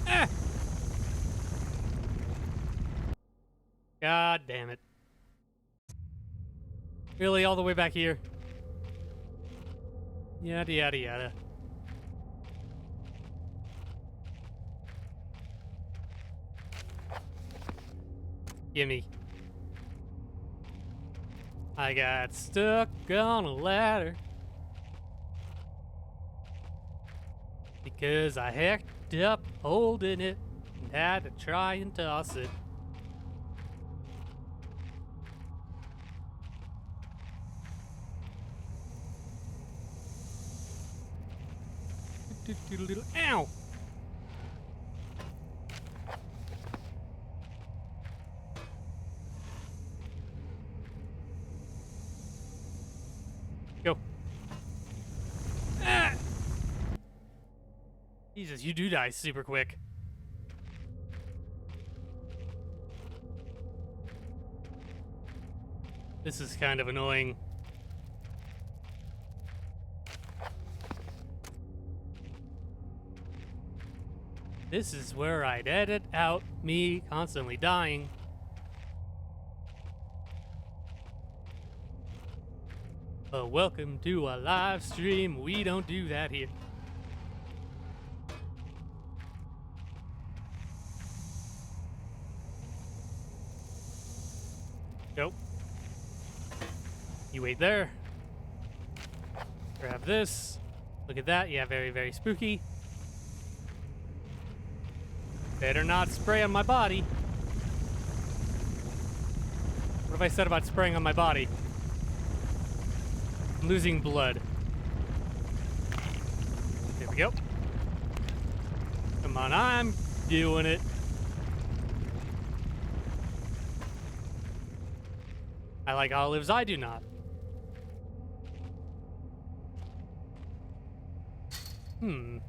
S1: Ah! God damn it. Really, all the way back here? Yada, yada, yada. Gimme. I got stuck on a ladder because I hacked up holding it and had to try and toss it. Ow! Go. Ah! Jesus, you do die super quick. This is kind of annoying. This is where I'd edit out me constantly dying. But welcome to a live stream. We don't do that here. Go. You wait there. Grab this. Look at that. Yeah, very, very spooky. Better not spray on my body. What have I said about spraying on my body? I'm losing blood. There we go. Come on, I'm doing it. I like olives, I do not. Seems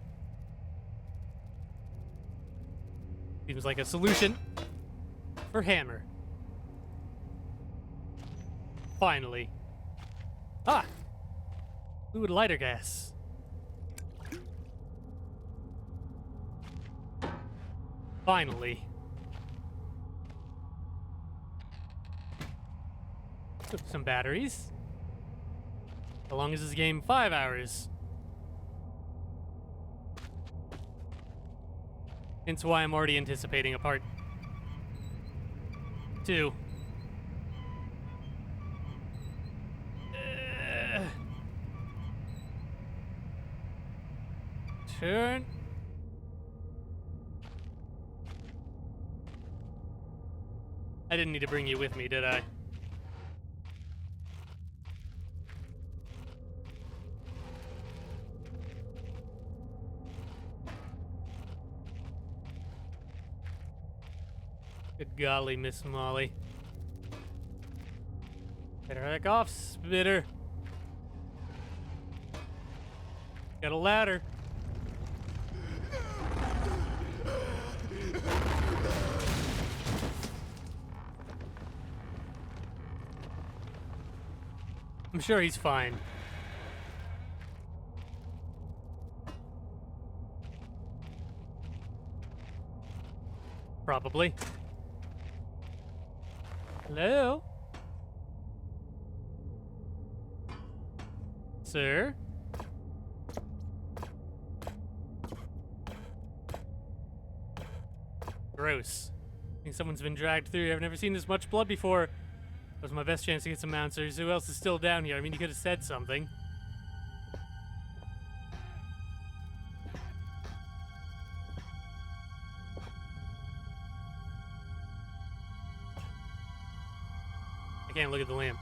S1: like a solution for hammer. Finally. Ah! Fluid lighter gas. Finally. Some batteries. How long is this game? 5 hours. Hence why I'm already anticipating a part 2. Turn. I didn't need to bring you with me, did I? Good golly, Miss Molly. Better heck off, Spitter. Got a ladder. I'm sure he's fine. Probably. Hello? Sir? Gross. I think someone's been dragged through here. I've never seen this much blood before. That was my best chance to get some answers. Who else is still down here? I mean, you could have said something. I can't look at the lamp.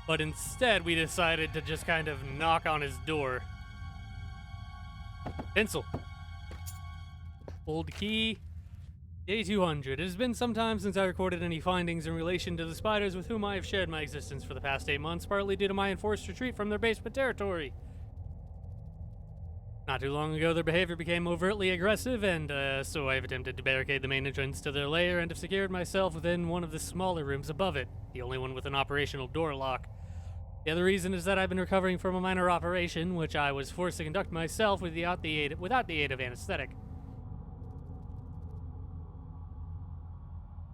S1: But instead, we decided to just kind of knock on his door. Pencil. Old key. Day 200. It has been some time since I recorded any findings in relation to the spiders with whom I have shared my existence for the past 8 months, partly due to my enforced retreat from their basement territory. Not too long ago, their behavior became overtly aggressive, and so I've attempted to barricade the main entrance to their lair and have secured myself within one of the smaller rooms above it, the only one with an operational door lock. The other reason is that I've been recovering from a minor operation, which I was forced to conduct myself without the aid of anesthetic.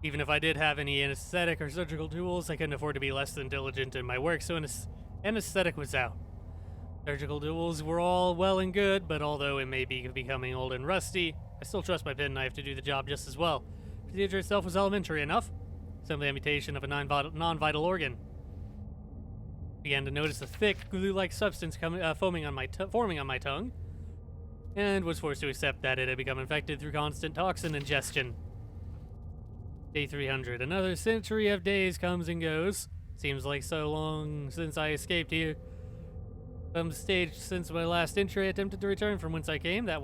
S1: Even if I did have any anesthetic or surgical tools, I couldn't afford to be less than diligent in my work, so anesthetic was out. Surgical tools were all well and good, but although it may be becoming old and rusty, I still trust my penknife to do the job just as well. The procedure itself was elementary enough. Simply amputation of a non-vital organ. Began to notice a thick, glue-like substance forming on my tongue, and was forced to accept that it had become infected through constant toxin ingestion. Day 300. Another century of days comes and goes. Seems like so long since I escaped here. Some stage since my last entry, I attempted to return from whence I came. That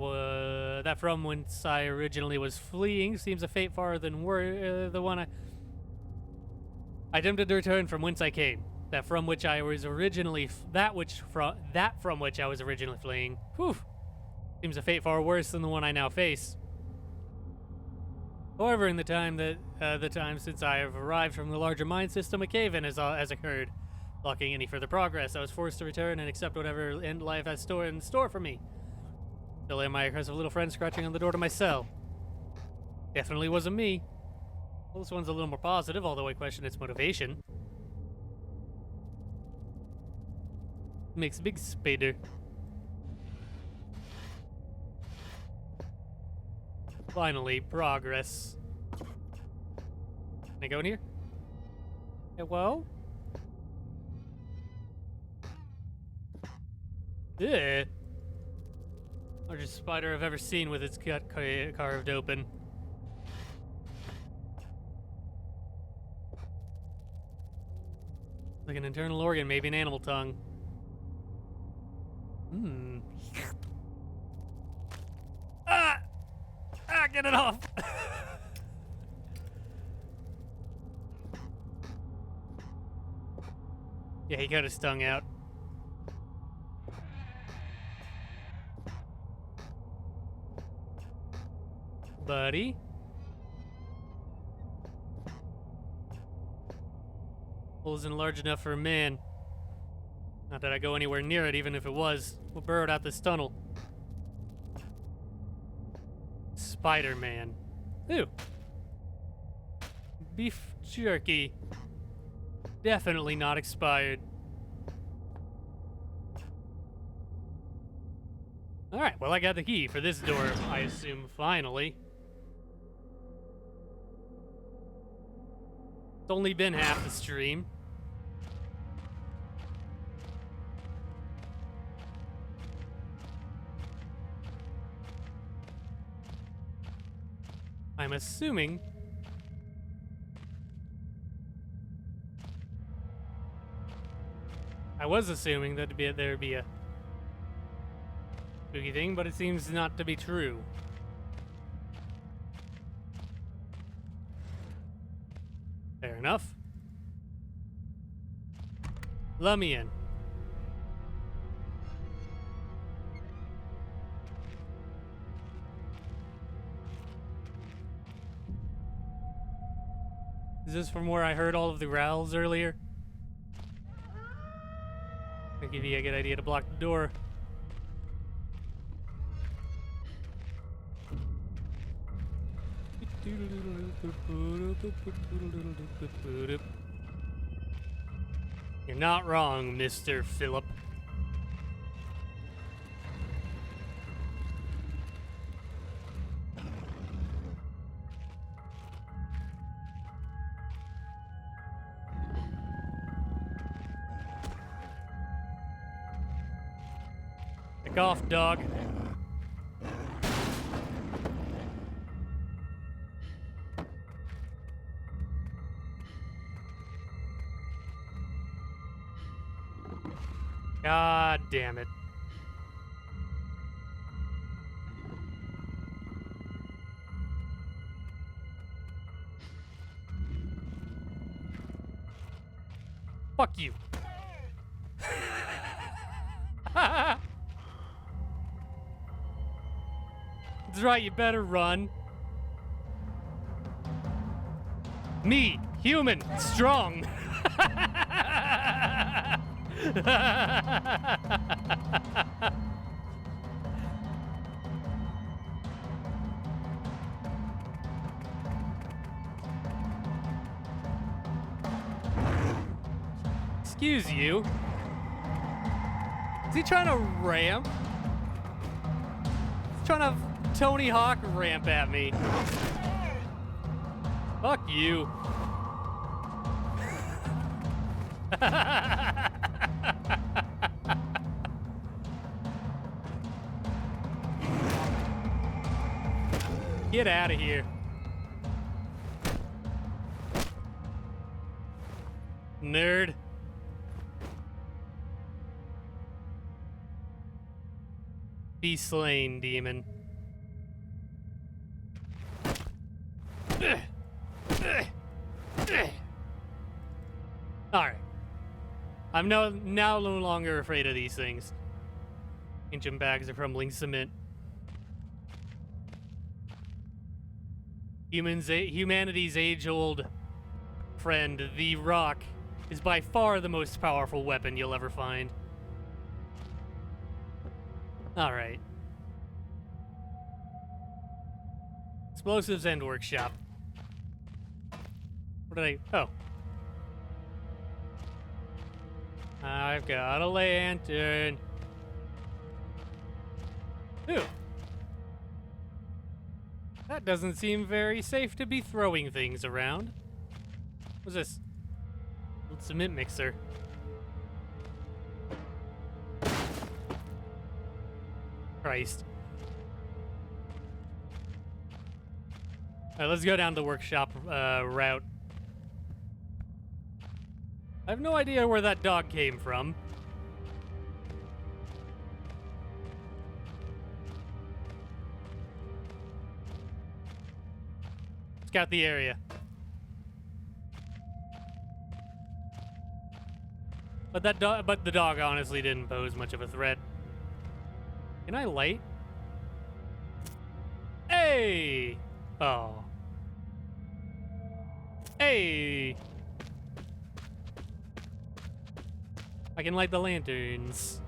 S1: from whence I originally was fleeing seems a fate far than the one I attempted to return from whence I came. That from which I was originally from which I was originally fleeing. Whew. Seems a fate far worse than the one I now face. However, in the time since I have arrived from the larger mind system, a cave-in has occurred, blocking any further progress. I was forced to return and accept whatever end life has in store for me. Still am my aggressive little friend scratching on the door to my cell. Definitely wasn't me. Well, this one's a little more positive, although I question its motivation. Makes a big spider. Finally, progress. Can I go in here? Hello? Yeah. Largest spider I've ever seen with its gut carved open. Like an internal organ, maybe an animal tongue. Ah! Ah, get it off! Yeah, he got his tongue out. Buddy? Hole isn't large enough for a man. Not that I go anywhere near it, even if it was. We'll burrow it out this tunnel. Spider-Man. Ooh. Beef jerky. Definitely not expired. Alright, well I got the key for this door, I assume, finally. It's only been half the stream. I'm assuming... I was assuming that there'd be a spooky thing, but it seems not to be true. Fair enough. Let me in. Is this from where I heard all of the growls earlier? I'll give you a good idea to block the door. You're not wrong, Mr. Phillip. Back off, dog. God damn it. Fuck you. That's right, you better run. Me, human, strong. Excuse you. Is he trying to ramp? He's trying to Tony Hawk ramp at me. Fuck you. Get out of here. Nerd. Be slain, demon. Alright. I'm now no longer afraid of these things. Ancient bags of crumbling cement. Humanity's age-old friend, the rock, is by far the most powerful weapon you'll ever find. Alright. Explosives and workshop. What did I... Oh. I've got a lantern. Ooh. That doesn't seem very safe to be throwing things around. What's this? Old cement mixer. Christ. Alright, let's go down the workshop route. I have no idea where that dog came from. Scout the area. But the dog honestly didn't pose much of a threat. Can I light? Hey! Oh. Hey! I can light the lanterns.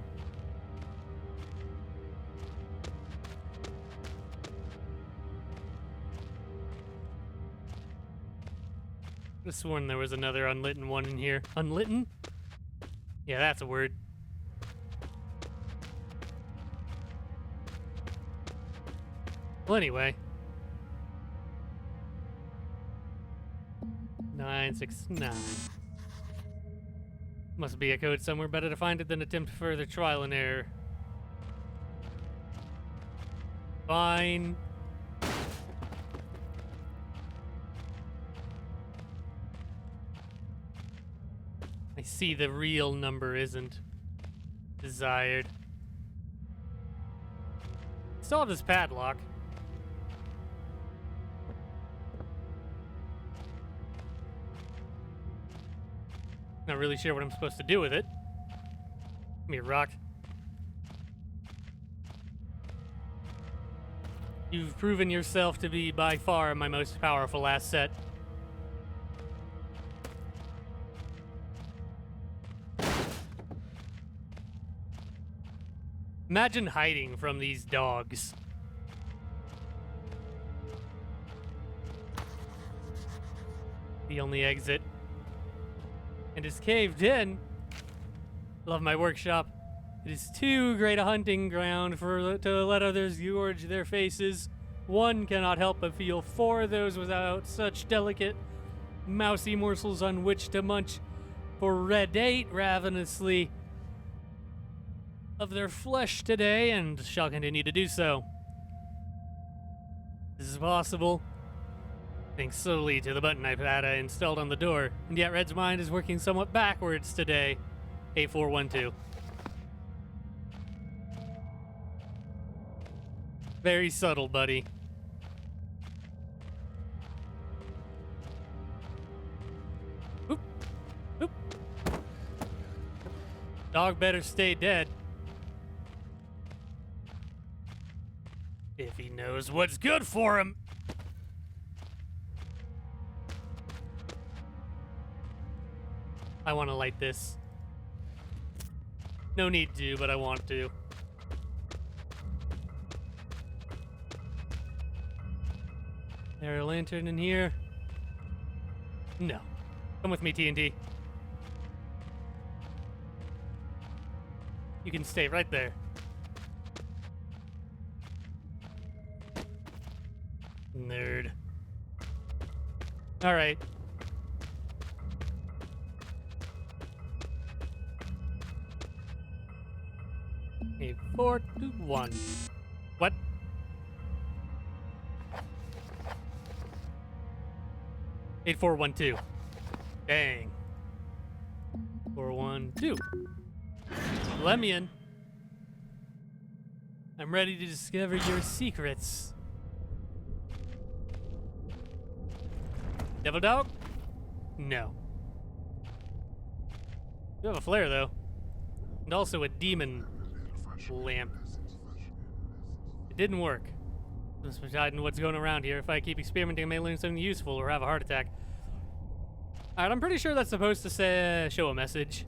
S1: I could have sworn there was another unlit one in here. Unlit? Yeah, that's a word. Well, anyway. 969. Must be a code somewhere. Better to find it than attempt further trial and error. Fine. I see the real number isn't desired. Still have this padlock. Not really sure what I'm supposed to do with it. Give me a rock. You've proven yourself to be by far my most powerful asset. Imagine hiding from these dogs. The only exit. And is caved in. Love my workshop. It is too great a hunting ground to let others gorge their faces. One cannot help but feel for those without such delicate, mousy morsels on which to munch, for redate ravenously of their flesh today, and shall continue to do so. This is possible thanks solely to the button I had installed on the door, and yet Red's mind is working somewhat backwards today. 8412. Very subtle, buddy. Oop. Oop. Dog better stay dead. If he knows what's good for him. I want to light this. No need to, but I want to. There a lantern in here? No. Come with me, TNT. You can stay right there. Nerd. All right. A 4 to 1. What? Eight, 4, 1, 2. Dang. 4, 1, 2. Let me in. I'm ready to discover your secrets. Devil dog? No. You have a flare, though. And also a demon lamp. It didn't work. Just deciding what's going around here. If I keep experimenting, I may learn something useful or have a heart attack. Alright, I'm pretty sure that's supposed to say show a message.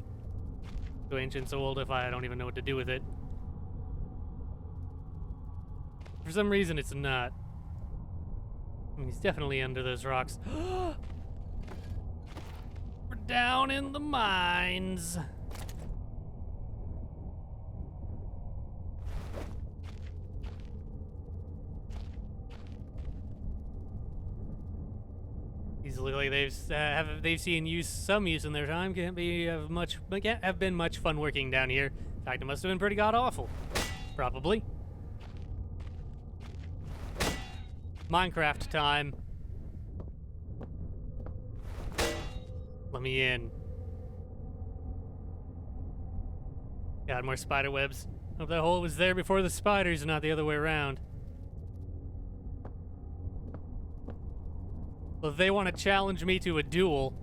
S1: So ancient, so old, if I don't even know what to do with it. For some reason, it's not. I mean, he's definitely under those rocks. We're down in the mines. These look like they've seen some use in their time. Can't have been much fun working down here. In fact, it must have been pretty god awful. Probably. Minecraft time. Let me in. God, more spider webs. Hope that hole was there before the spiders and not the other way around. Well, if they want to challenge me to a duel,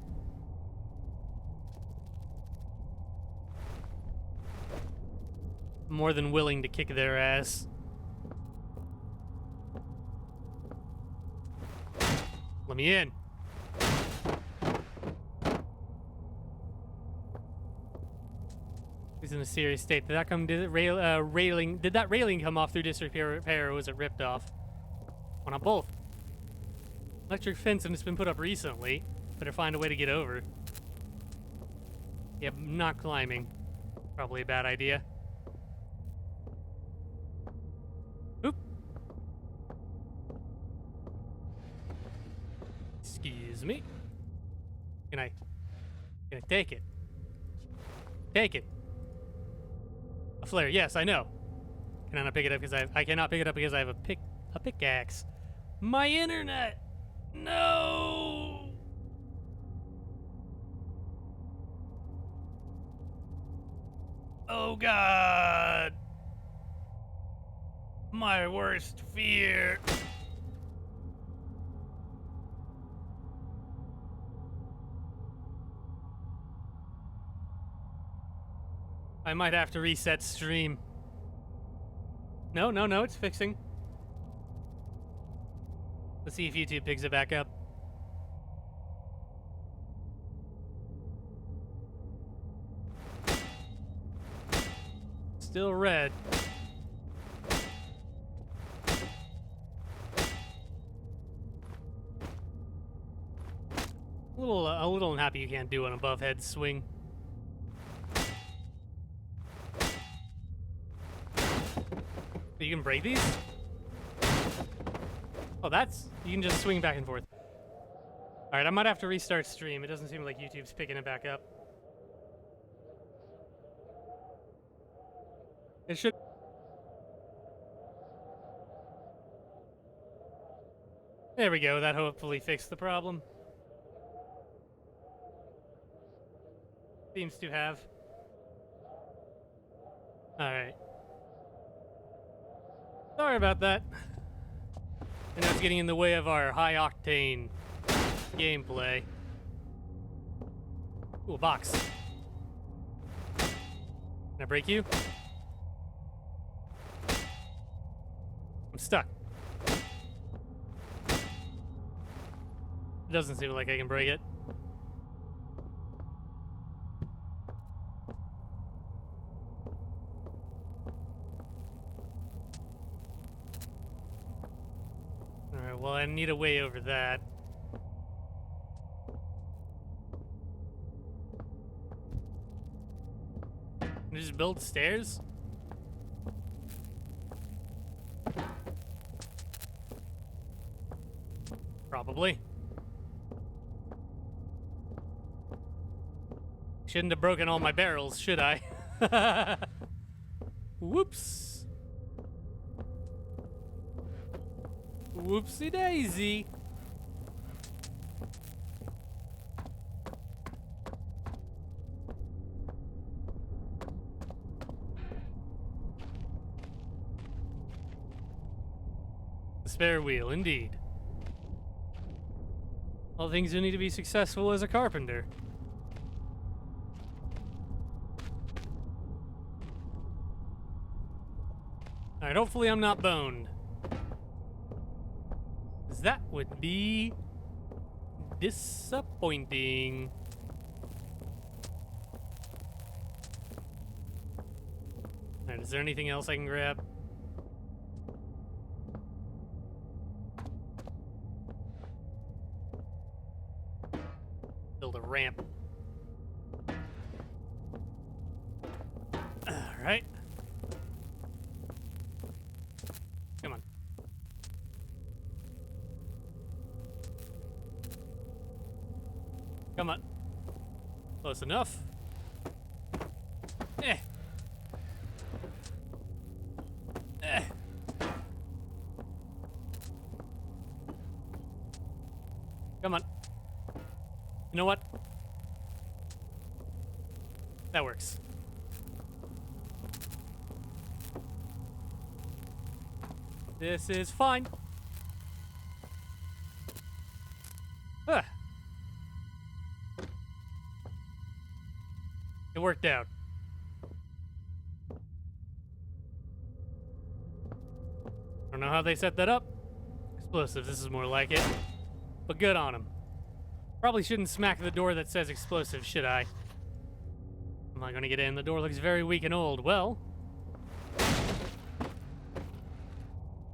S1: more than willing to kick their ass. Let me in. He's in a serious state. Did that come? Did railing? Did that railing come off through disrepair, or was it ripped off? Well, not both. Electric fence, and it's been put up recently. Better find a way to get over. Yep, not climbing. Probably a bad idea. Oop. Excuse me. Can I take it? Take it. A flare. Yes, I know. Can I not pick it up because I cannot pick it up because I have a pickaxe. My internet. No. Oh God. My worst fear. I might have to reset stream. No, it's fixing. Let's see if YouTube picks it back up. Still red. A little unhappy you can't do an above head swing. You can break these? Oh, you can just swing back and forth. Alright, I might have to restart stream. It doesn't seem like YouTube's picking it back up. It should. There we go, that hopefully fixed the problem. Seems to have. Alright. Sorry about that. I know it's getting in the way of our high-octane gameplay. Ooh, a box. Can I break you? I'm stuck. It doesn't seem like I can break it. Alright, well, I need a way over that. Can I just build stairs? Probably. Shouldn't have broken all my barrels, should I? Whoops. Whoopsie daisy. The spare wheel, indeed. All things you need to be successful as a carpenter. Alright, hopefully I'm not boned. 'Cause that would be disappointing. Alright, is there anything else I can grab? Build a ramp. Alright. Come on. Come on. Close enough. Eh. Eh. Come on. You know what? That works. This is fine. Ah. It worked out. Don't know how they set that up. Explosives, this is more like it. But good on them. Probably shouldn't smack the door that says explosives, should I? Am I gonna get in? The door looks very weak and old. Well.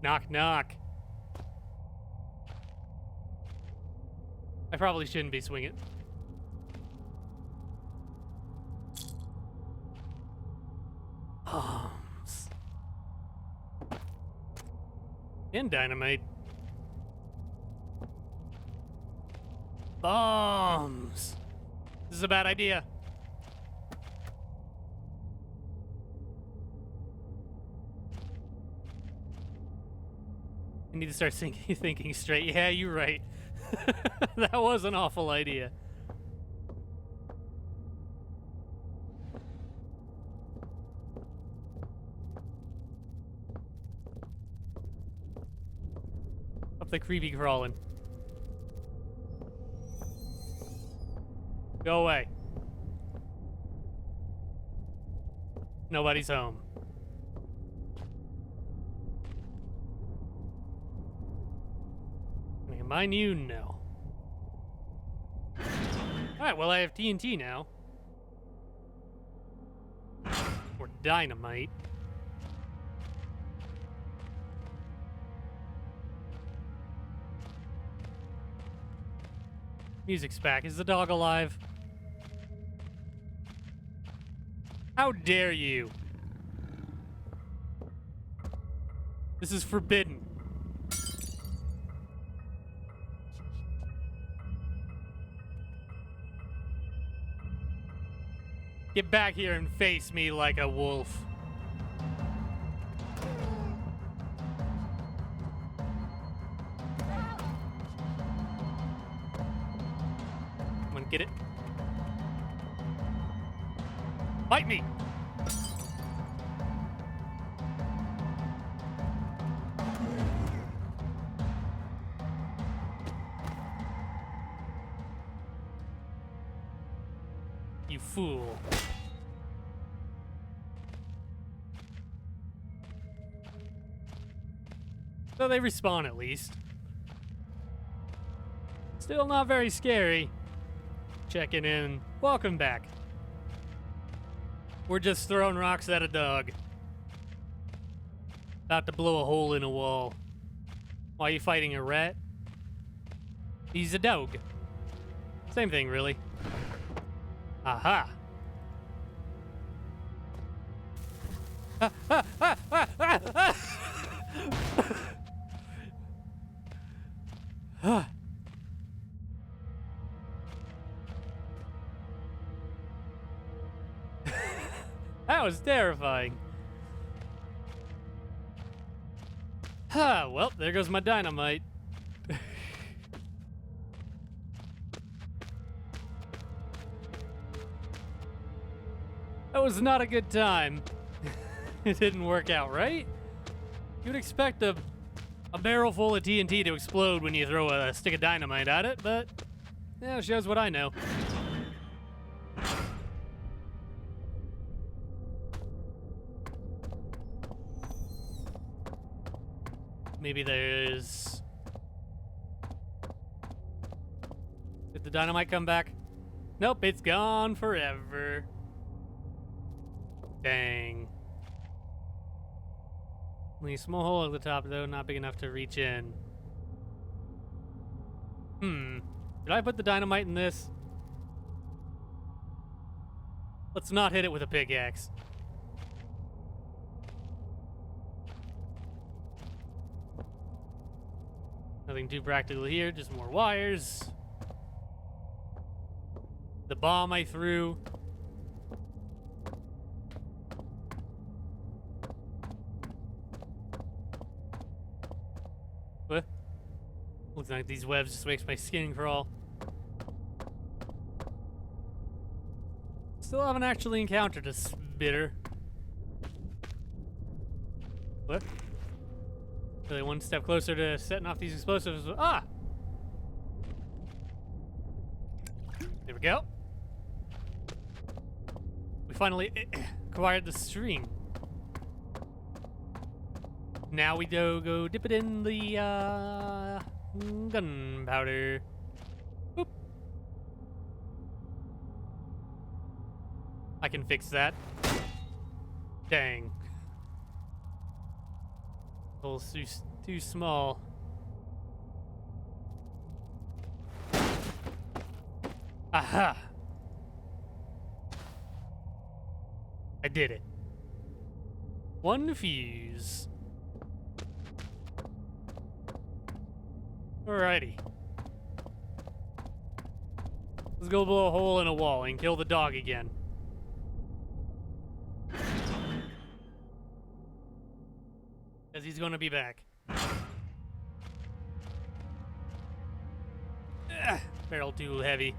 S1: Knock, knock. I probably shouldn't be swinging. Bombs. And dynamite. Bombs. This is a bad idea. I need to start thinking straight. Yeah, you're right. That was an awful idea. Up the creepy crawling. Go away. Nobody's home. Mind you, no. Alright, well I have TNT now. Or dynamite. Music's back. Is the dog alive? How dare you? This is forbidden. Get back here and face me like a wolf. Come on, get it. Bite me! You fool. So they respawn at least. Still not very scary. Checking in. Welcome back. We're just throwing rocks at a dog. About to blow a hole in a wall. Why are you fighting a rat? He's a dog. Same thing, really. Aha! That was terrifying. Well, there goes my dynamite. That was not a good time. It didn't work out, right? You'd expect a barrel full of TNT to explode when you throw a stick of dynamite at it, but yeah, it shows what I know. Maybe there's... Did the dynamite come back? Nope, it's gone forever. Dang. Only a small hole at the top, though, not big enough to reach in. Did I put the dynamite in this? Let's not hit it with a pickaxe. Nothing too practical here, just more wires. The bomb I threw. What? Looks like these webs just makes my skin crawl. Still haven't actually encountered a spitter. What? Really one step closer to setting off these explosives. Ah! There we go. We finally acquired the string. Now we go dip it in the gunpowder. Boop. I can fix that. Dang. Hole's too small. Aha! I did it. One fuse. Alrighty. Let's go blow a hole in a wall and kill the dog again. Because he's gonna be back. Ugh, barrel too heavy.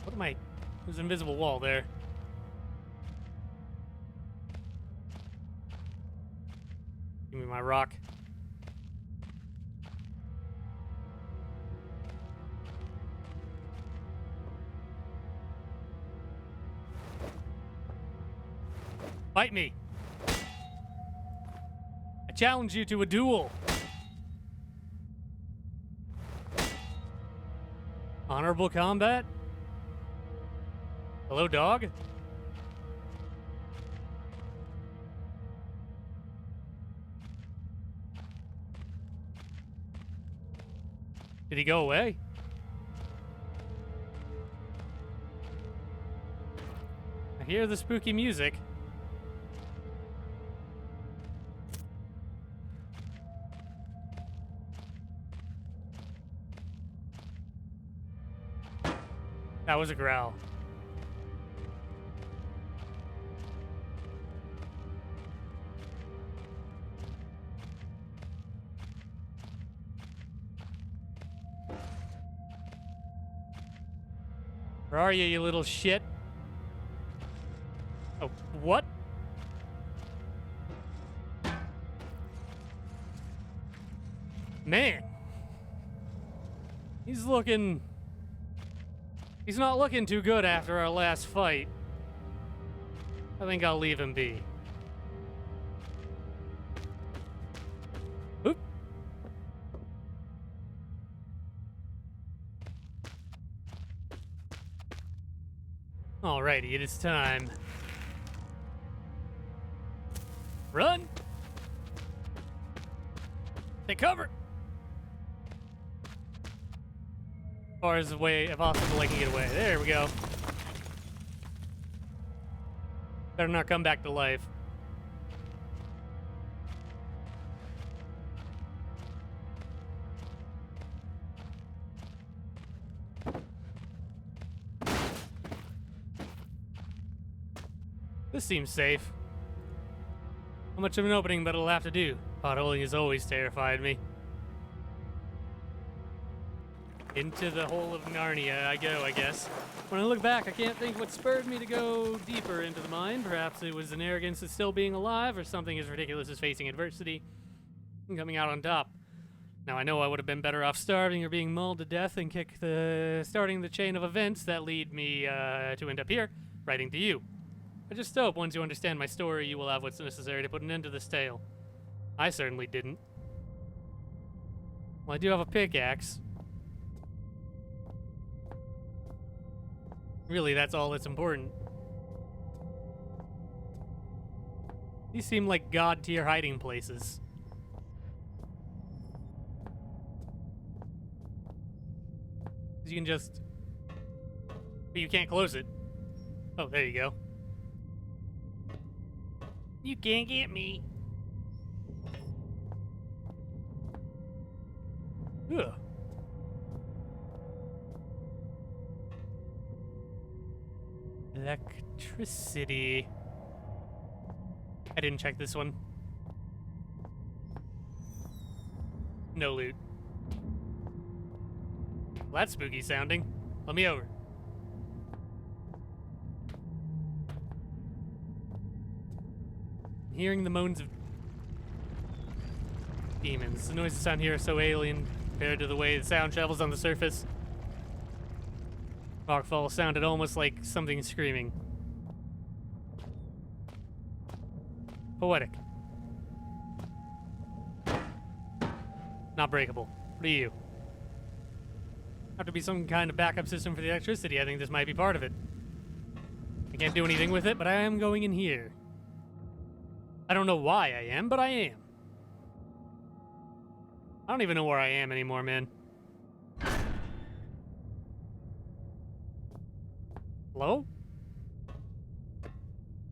S1: What am I? There's an invisible wall there. Give me my rock. Fight me. I challenge you to a duel. Honorable combat? Hello, dog? Did he go away? I hear the spooky music. That was a growl. Where are you, you little shit? Oh, what? Man. He's not looking too good after our last fight. I think I'll leave him be. Oop. Alrighty, it is time. Run! Take cover! As far as the way possible I can get away. There we go. Better not come back to life. This seems safe. How much of an opening but it'll have to do? Potholing has always terrified me. Into the hole of Narnia I go, I guess. When I look back, I can't think what spurred me to go deeper into the mine. Perhaps it was an arrogance of still being alive, or something as ridiculous as facing adversity and coming out on top. Now, I know I would have been better off starving or being mauled to death and starting the chain of events that lead me to end up here, writing to you. I just hope once you understand my story, you will have what's necessary to put an end to this tale. I certainly didn't. Well, I do have a pickaxe. Really, that's all that's important. These seem like god-tier hiding places. You can just... But you can't close it. Oh, there you go. You can't get me. Ugh. Electricity. I didn't check this one. No loot. Well, that's spooky sounding. Let me over. Hearing the moans of Demons. The noises sound here are so alien compared to the way the sound travels on the surface. Rockfall sounded almost like something screaming. Poetic. Not breakable. What are you? Have to be some kind of backup system for the electricity. I think this might be part of it. I can't do anything with it, but I am going in here. I don't know why I am, but I am. I don't even know where I am anymore, man. Hello?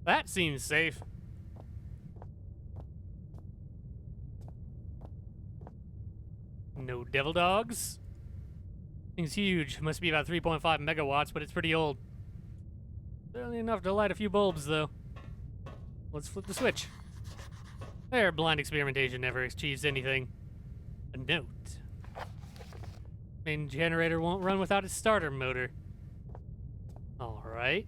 S1: That seems safe. No devil dogs? Thing's huge. Must be about 3.5 megawatts, but it's pretty old. Barely enough to light a few bulbs, though. Let's flip the switch. There, blind experimentation never achieves anything. A note. Main generator won't run without its starter motor. Alright.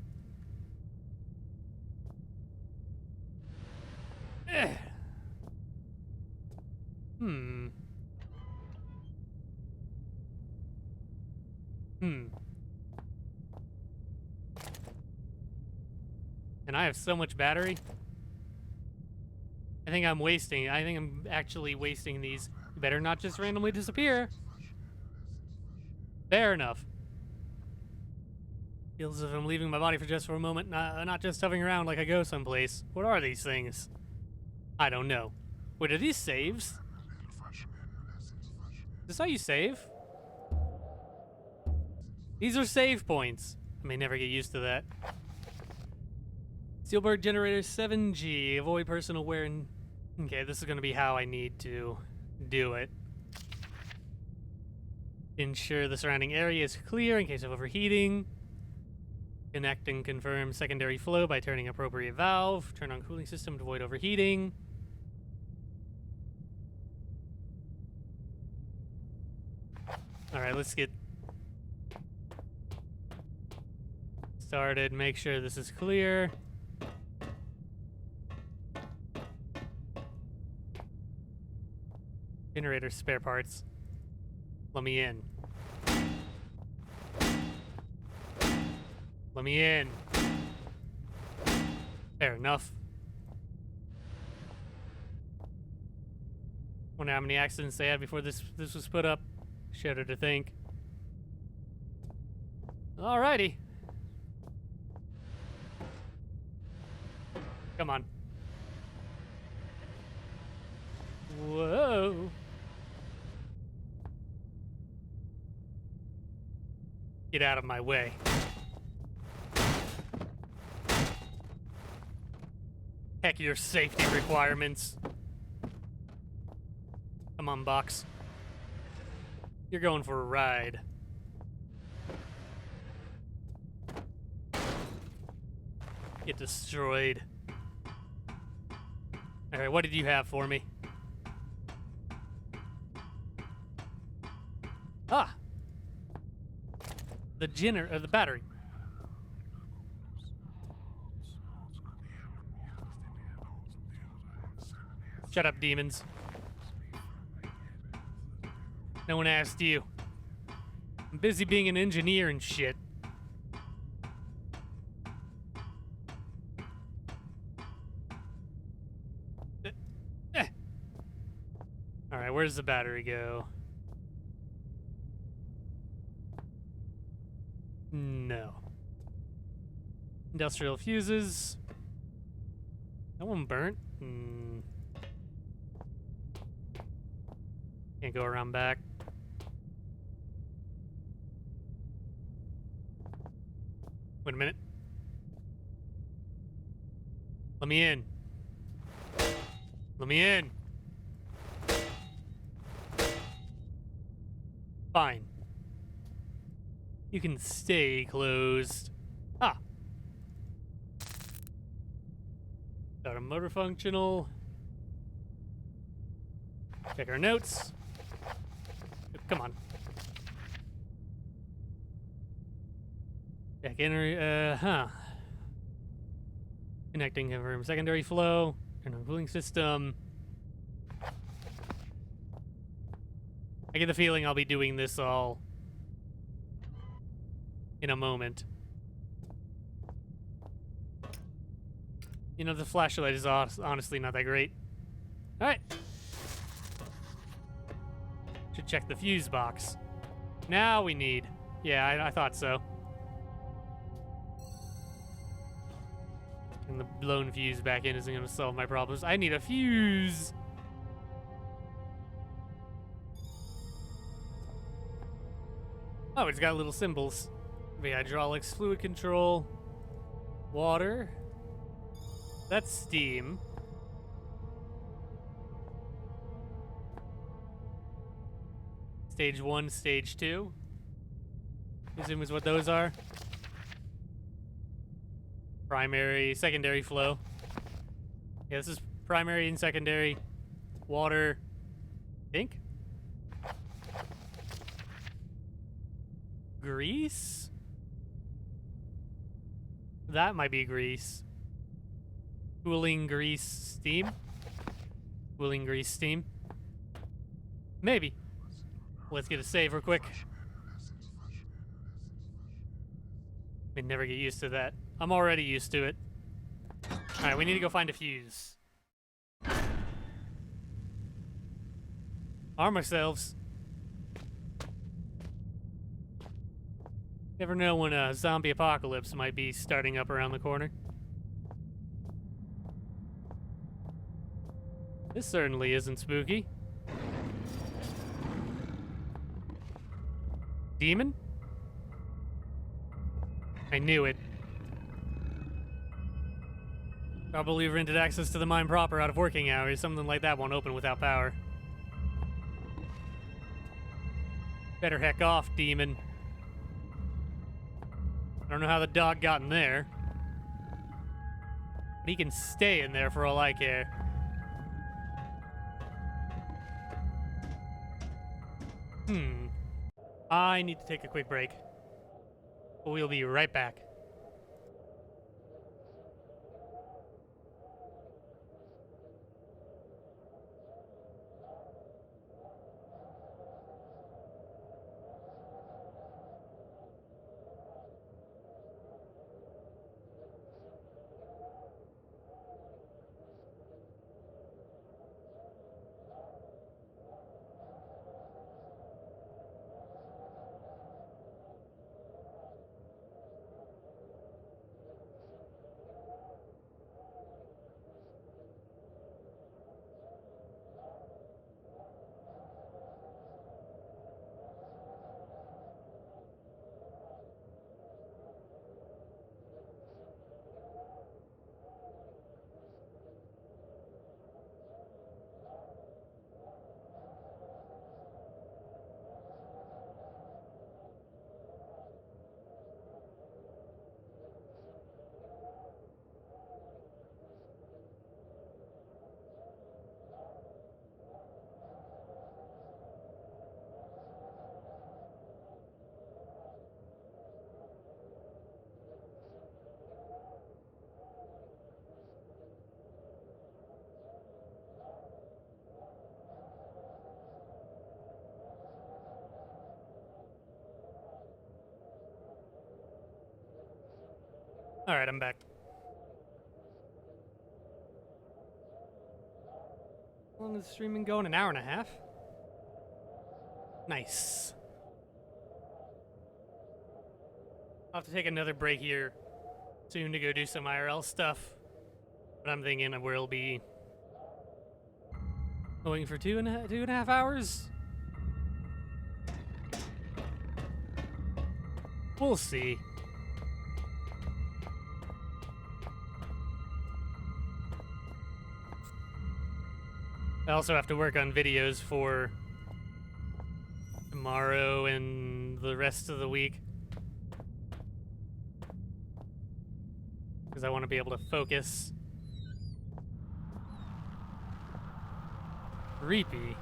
S1: Hmm. And I have so much battery. I think I'm actually wasting these. You better not just randomly disappear. Fair enough. Feels as if I'm leaving my body for just a moment, not just hovering around like I go someplace. What are these things? I don't know. Wait, are these saves? Is this how you save? These are save points. I may never get used to that. Steelberg generator 7G. Avoid personal wear and... Okay, this is going to be how I need to do it. Ensure the surrounding area is clear in case of overheating. Connect and confirm secondary flow by turning appropriate valve. Turn on cooling system to avoid overheating. Alright, let's get started. Make sure this is clear. Generator spare parts. Let me in. Let me in. Fair enough. Wonder how many accidents they had before this was put up. Shudder to think. Alrighty. Come on. Whoa. Get out of my way. Heck your safety requirements. Come on, box. You're going for a ride. Get destroyed. Alright, what did you have for me? Ah! The battery. Shut up, demons. No one asked you. I'm busy being an engineer and shit. Alright, where's the battery go? No. Industrial fuses. That one burnt. Can't go around back. Wait a minute. Let me in. Let me in. Fine. You can stay closed. Ah. Got a motor functional. Check our notes. Come on. Check in. Connecting confirm secondary flow. Turn on cooling system. I get the feeling I'll be doing this all in a moment. You know, the flashlight is honestly not that great. Alright. Should check the fuse box. Now we need... Yeah, I thought so. And the blown fuse back in isn't going to solve my problems. I need a fuse! Oh, it's got little symbols. The hydraulics, fluid control, water. That's steam. Stage 1, stage 2. Presume is what those are. Primary, secondary flow. Yeah, this is primary and secondary. Water. I think. Grease? That might be grease. Cooling, grease, steam? Cooling, grease, steam? Maybe. Let's get a save real quick. I never get used to that. I'm already used to it. Alright, we need to go find a fuse. Arm ourselves. Never know when a zombie apocalypse might be starting up around the corner. This certainly isn't spooky. Demon? I knew it. Probably rented access to the mine proper out of working hours. Something like that won't open without power. Better heck off, demon. I don't know how the dog got in there. But he can stay in there for all I care. I need to take a quick break. We'll be right back. Alright, I'm back. How long is the streaming going? An hour and a half? Nice. I'll have to take another break here soon to go do some IRL stuff. But I'm thinking we'll be going for two and a half hours. We'll see. I also have to work on videos for tomorrow and the rest of the week. Because I want to be able to focus. Creepy.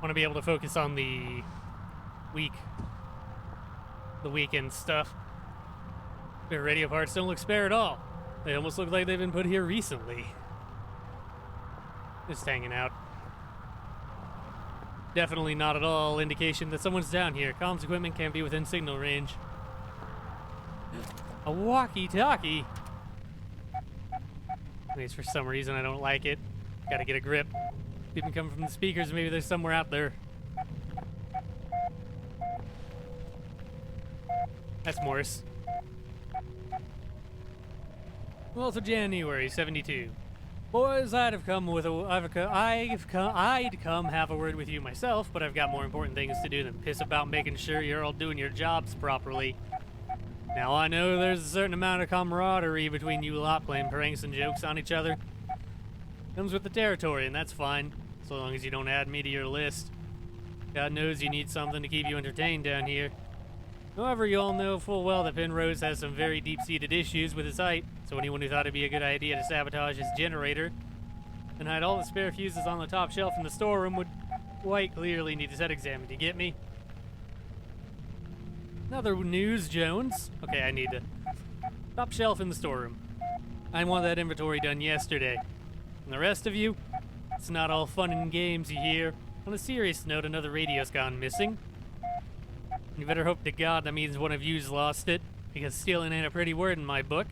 S1: Want to be able to focus on the weekend stuff. Their radio parts don't look spare at all. They almost look like they've been put here recently. Just hanging out. Definitely not at all indication that someone's down here. Comms equipment can't be within signal range. A walkie-talkie? At least for some reason I don't like it. Gotta get a grip. Didn't come from the speakers, maybe there's somewhere out there. That's Morse. Well, so January 72. Boys, I'd come have a word with you myself, but I've got more important things to do than piss about making sure you're all doing your jobs properly. Now I know there's a certain amount of camaraderie between you lot playing pranks and jokes on each other. Comes with the territory, and that's fine, so long as you don't add me to your list. God knows you need something to keep you entertained down here. However, you all know full well that Penrose has some very deep-seated issues with his height, so anyone who thought it'd be a good idea to sabotage his generator and hide all the spare fuses on the top shelf in the storeroom would quite clearly need his head examined. You get me? Another news, Jones. Okay, I need to... Top shelf in the storeroom. I want that inventory done yesterday. And the rest of you, it's not all fun and games, you hear. On a serious note, another radio's gone missing. You better hope to God that means one of you's lost it, because stealing ain't a pretty word in my book.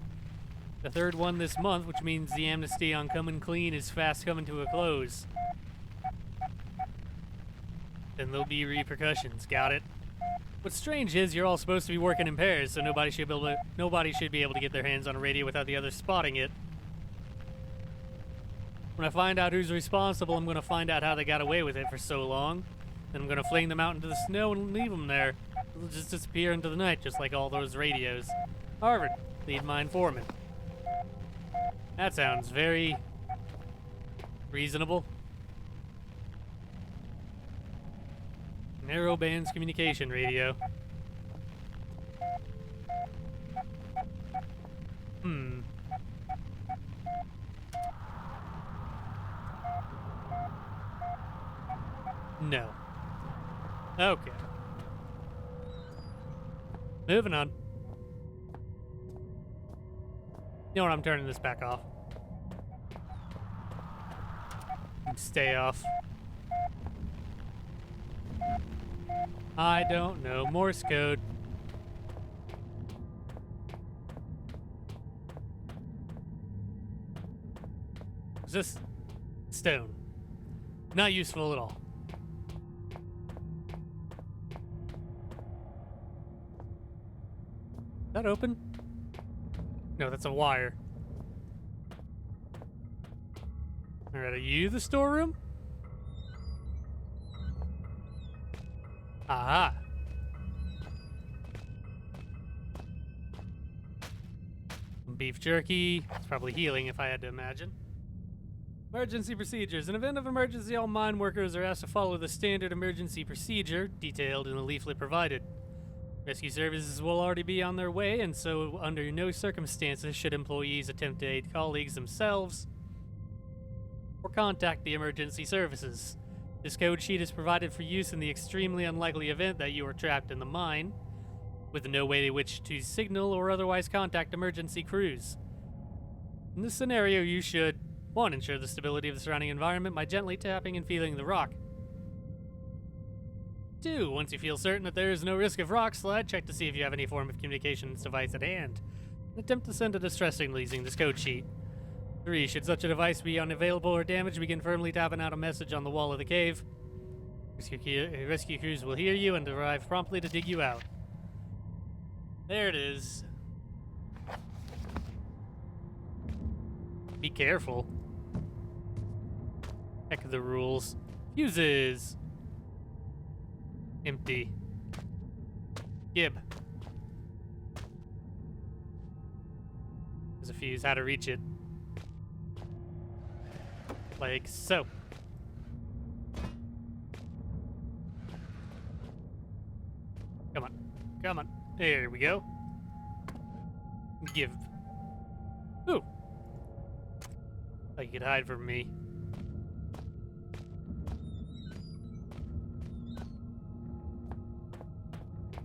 S1: The third one this month, which means the amnesty on coming clean is fast coming to a close. Then there'll be repercussions, got it? What's strange is you're all supposed to be working in pairs, so nobody should be able to get their hands on a radio without the other spotting it. When I find out who's responsible, I'm going to find out how they got away with it for so long. Then I'm going to fling them out into the snow and leave them there. They'll just disappear into the night, just like all those radios. Harvard, lead mine foreman. That sounds very reasonable. Narrow bands communication radio. No. Okay. Moving on. You know what? I'm turning this back off. Stay off. I don't know. Morse code. Is this stone? Not useful at all. Is that open? No, that's a wire. Alright, are you the storeroom? Aha! Beef jerky. It's probably healing if I had to imagine. Emergency procedures. In event of emergency, all mine workers are asked to follow the standard emergency procedure detailed in the leaflet provided. Rescue services will already be on their way, and so under no circumstances should employees attempt to aid colleagues themselves or contact the emergency services. This code sheet is provided for use in the extremely unlikely event that you are trapped in the mine, with no way in which to signal or otherwise contact emergency crews. In this scenario, you should 1. Ensure the stability of the surrounding environment by gently tapping and feeling the rock. 2. Once you feel certain that there is no risk of rock slide, check to see if you have any form of communications device at hand. Attempt to send a distress signal using this code sheet. 3. Should such a device be unavailable or damaged, begin firmly tapping out a message on the wall of the cave. Rescue crews will hear you and arrive promptly to dig you out. There it is. Be careful. Heck of the rules. Fuses. Empty. Gib. There's a fuse. How to reach it. Like so. Come on. Come on. There we go. Give. Ooh. Oh, you could hide from me.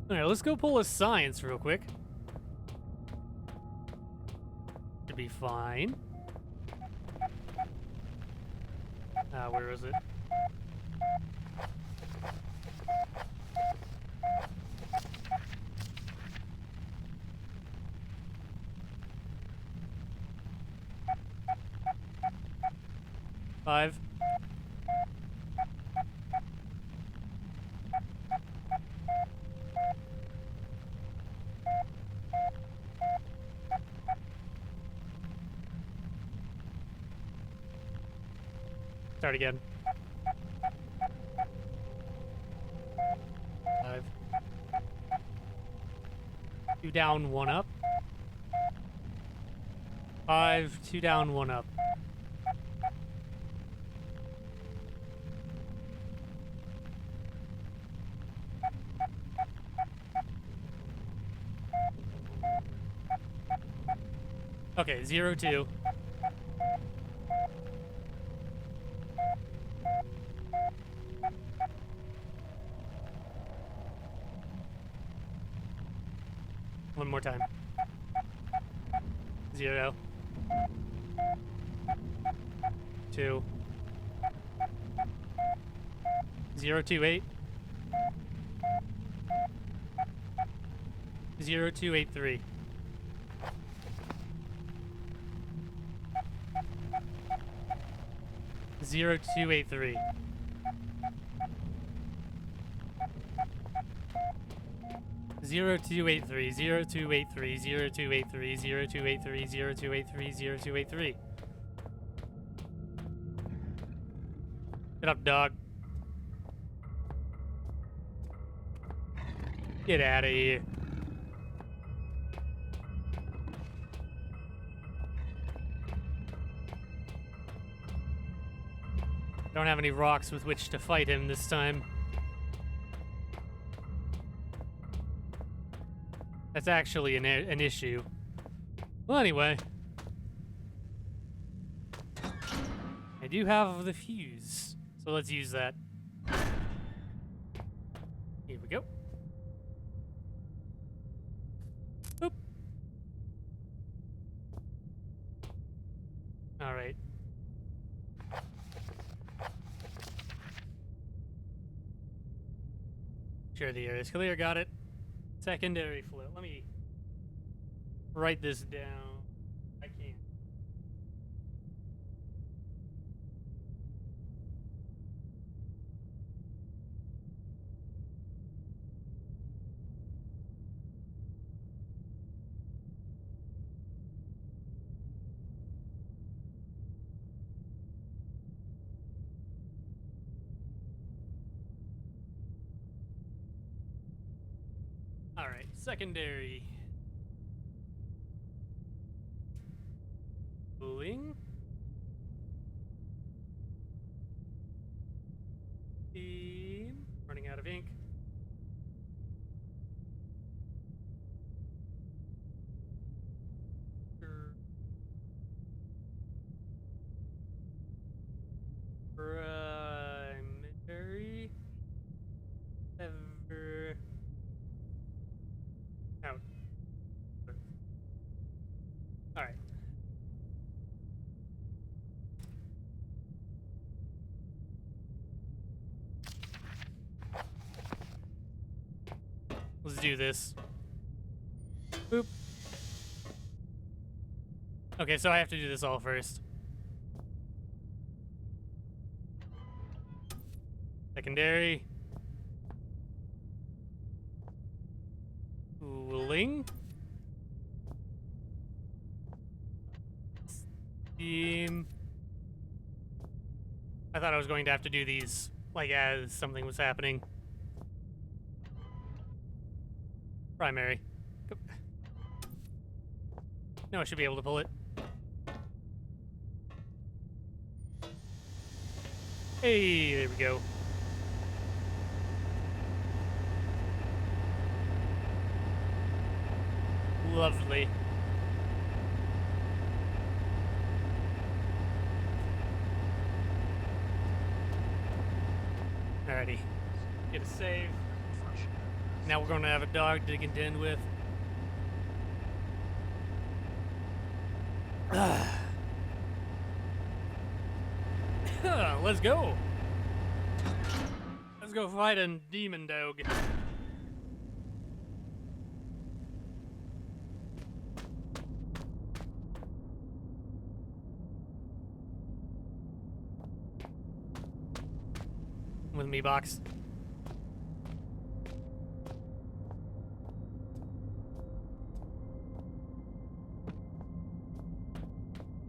S1: Alright, let's go pull a science real quick. To be fine. Where is it? Five. Start again. 5. 2 down, 1 up. 5, 2 down, 1 up. Okay, 0, 2. One more time. 0. 2. 0, 2, 8. 0, 2, 8, 3. 0, 2, 8, 3. 0, 2, 8, 3. 0, 2, 8, 3. 0, 2, 8, 3. 0, 2, 8, 3. 0, 2, 8, 3. 0, 2, 8, 3. Get up, dog. Get out of here. Don't have any rocks with which to fight him this time. That's actually an issue. Well, anyway. I do have the fuse, so let's use that. Here we go. Boop. All right. Sure, the air is clear. Got it. Secondary flow. Let me write this down. I can't. All right, secondary. Cooling. Steam. Running out of ink. Primary. Ever. Out. All right. Let's do this. Boop. Okay, so I have to do this all first. Secondary. Cooling. Steam. I thought I was going to have to do these, like, as something was happening. Primary. No, I should be able to pull it. Hey, there we go. Lovely. Alrighty. Get a save. Now we're going to have a dog to contend with. Let's go. Let's go fight a demon dog. With me, box.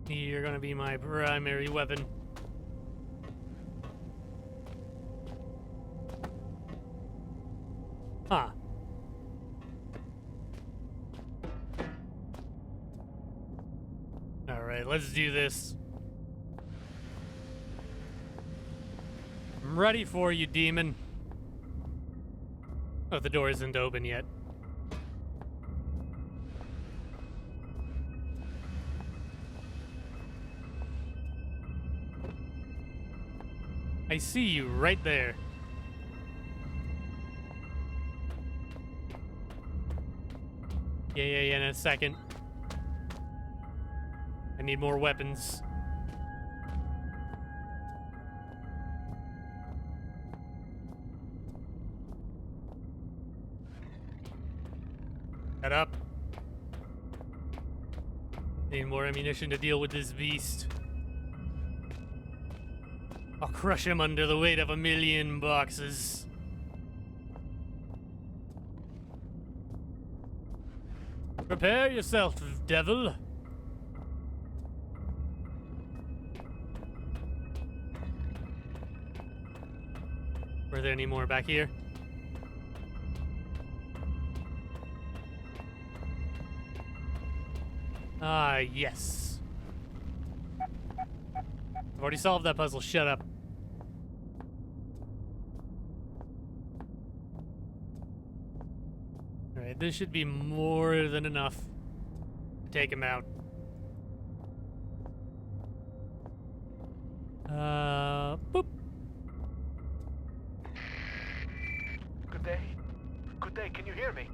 S1: You're gonna be my primary weapon. Huh. Alright, let's do this. I'm ready for you, demon. Oh, the door isn't open yet. I see you right there. Yeah, in a second. I need more weapons. Head up. Need more ammunition to deal with this beast. I'll crush him under the weight of 1,000,000 boxes. Prepare yourself, devil. Were there any more back here? Ah, yes. I've already solved that puzzle. Shut up. Alright, this should be more than enough to take him out. Boop.
S3: Good day. Good day, can you hear me?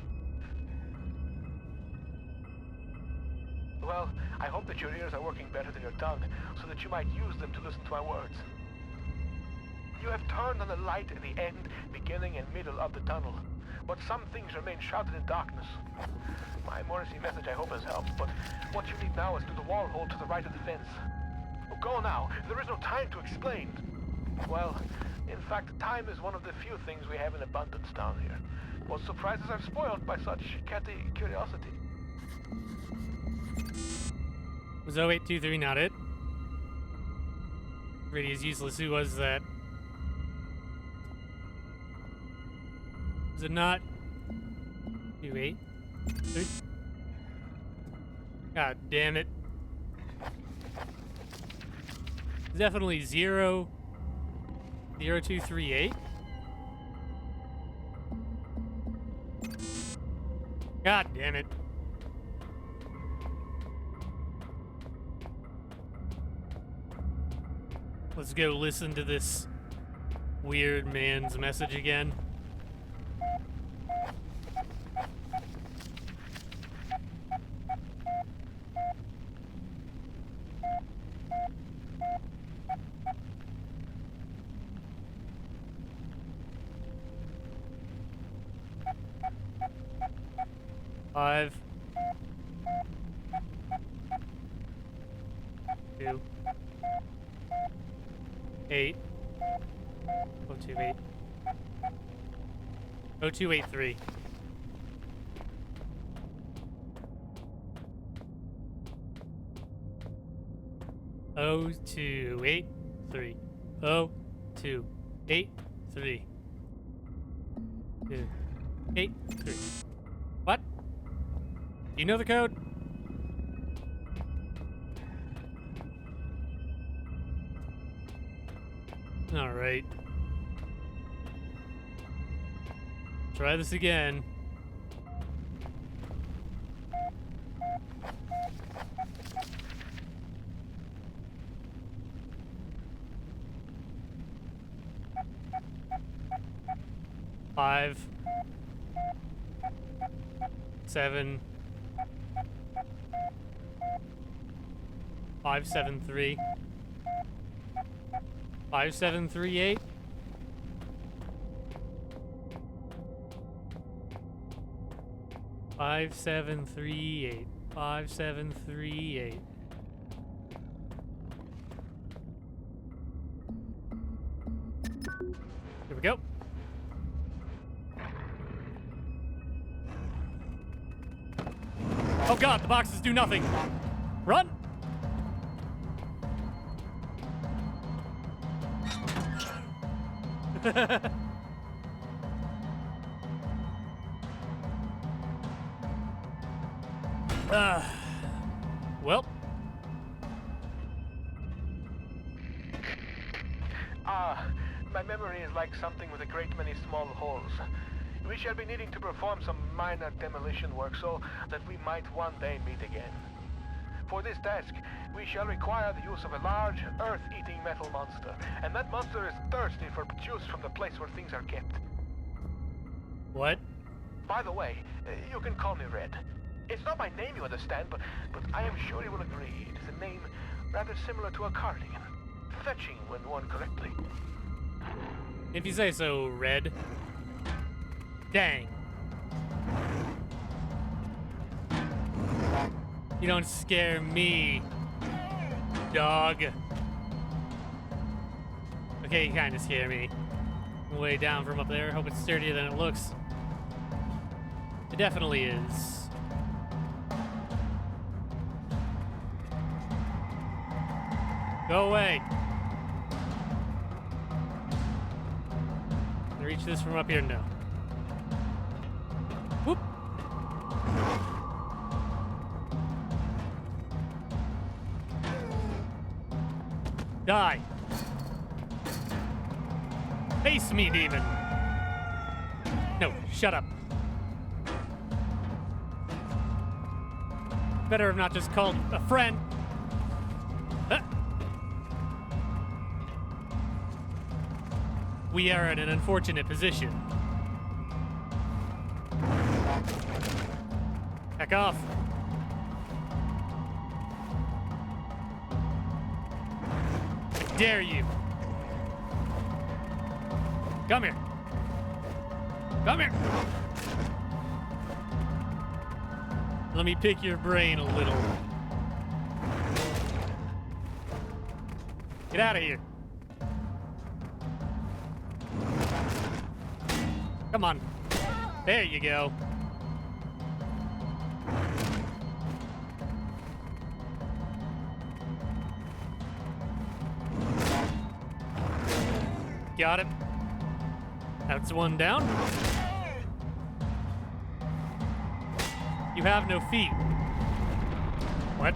S3: Well, I hope that your ears are working better than your tongue, so that you might use them to listen to my words. You have turned on the light at the end, beginning, and middle of the tunnel, but some things remain shrouded in darkness. My Morrissey message I hope has helped, but what you need now is through the wall hole to the right of the fence. Oh, go now, there is no time to explain. Well, in fact, time is one of the few things we have in abundance down here. What surprises are spoiled by such catty curiosity.
S1: Was 0823 not it? Really is useless. Who was that? Was it not 283? God damn it. Definitely 0238. God damn it. Let's go listen to this weird man's message again. Five. 2. 8. 028. 0283. Oh, 283. 0283. 283. What? Do you know the code? All right. Try this again. Five. 7. 573. 5738. Five, 738. 5738. Here we go. Oh god, the boxes do nothing. Run! Well.
S3: My memory is like something with a great many small holes. We shall be needing to perform some minor demolition work so that we might one day meet again. For this task, we shall require the use of a large, earth-eating metal monster, and that monster is thirsty for juice from the place where things are kept.
S1: What?
S3: By the way, you can call me Red. It's not my name, you understand, but I am sure you will agree it is a name rather similar to a cardigan. Fetching when worn correctly.
S1: If you say so, Red. Dang. You don't scare me, dog. Okay, you kinda scare me. Way down from up there. Hope it's sturdier than it looks. It definitely is. Go away. Can I reach this from up here? No. Whoop. Die. Face me, demon. No, shut up. Better have not just called a friend. We are in an unfortunate position. Back off. I dare you. Come here. Come here. Let me pick your brain a little. Get out of here. Come on. There you go. Got it. That's one down. You have no feet. What?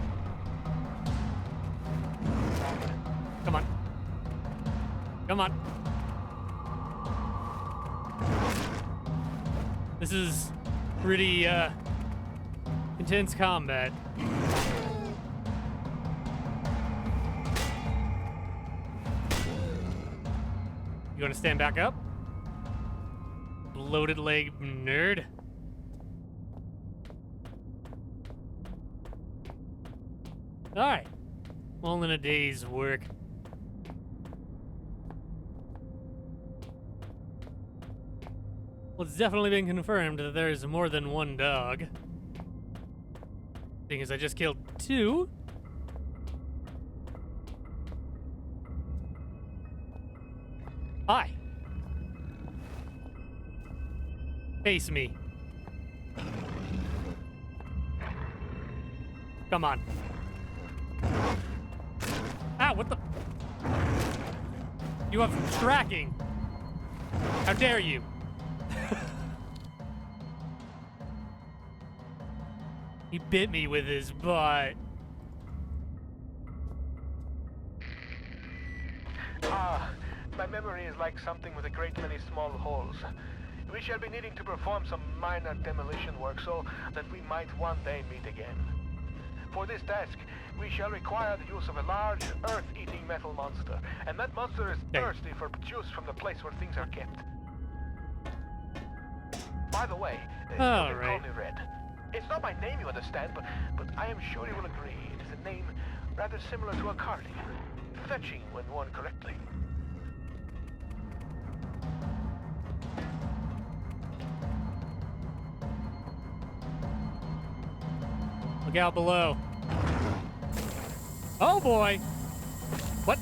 S1: Come on. Come on. This is pretty, intense combat. You wanna stand back up? Bloated leg nerd. Alright. All in a day's work. Well, it's definitely been confirmed that there is more than one dog. Thing is, I just killed two. Hi. Face me. Come on. Ah, what the? You have tracking. How dare you? He bit me with his butt.
S3: My memory is like something with a great many small holes. We shall be needing to perform some minor demolition work so that we might one day meet again. For this task, we shall require the use of a large, earth-eating metal monster, and that monster is thirsty for juice from the place where things are kept. By the way, you can call me Red. It's not my name, you understand, but I am sure you will agree it is a name rather similar to a cardigan. Fetching when worn correctly.
S1: Look out below. Oh boy! What?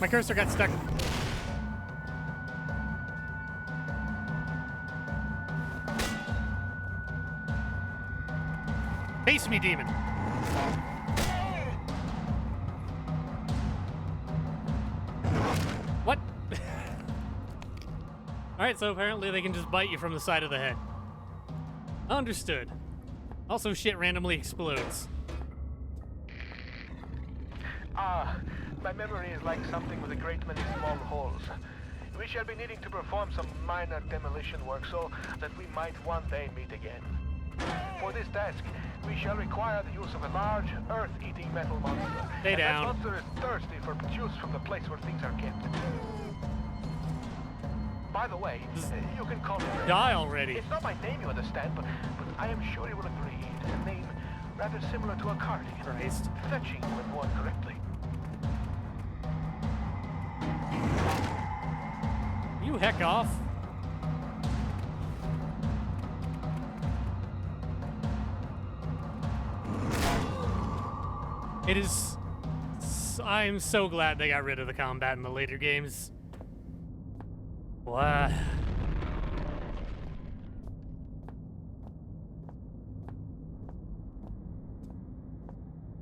S1: My cursor got stuck. Face me, demon! What? Alright, so apparently they can just bite you from the side of the head. Understood. Also, shit randomly explodes.
S3: My memory is like something with a great many small holes. We shall be needing to perform some minor demolition work so that we might one day meet again. For this task, we shall require the use of a large, earth-eating metal monster.
S1: Stay down.
S3: That monster is thirsty for juice from the place where things are kept. By the way, you can call it Ray.
S1: Die already.
S3: It's not my name, you understand, but I am sure you will agree. It is a name rather similar to a cardigan.
S1: Christ.
S3: Fetching when worn correctly.
S1: You heck off. It is... I'm so glad they got rid of the combat in the later games. What?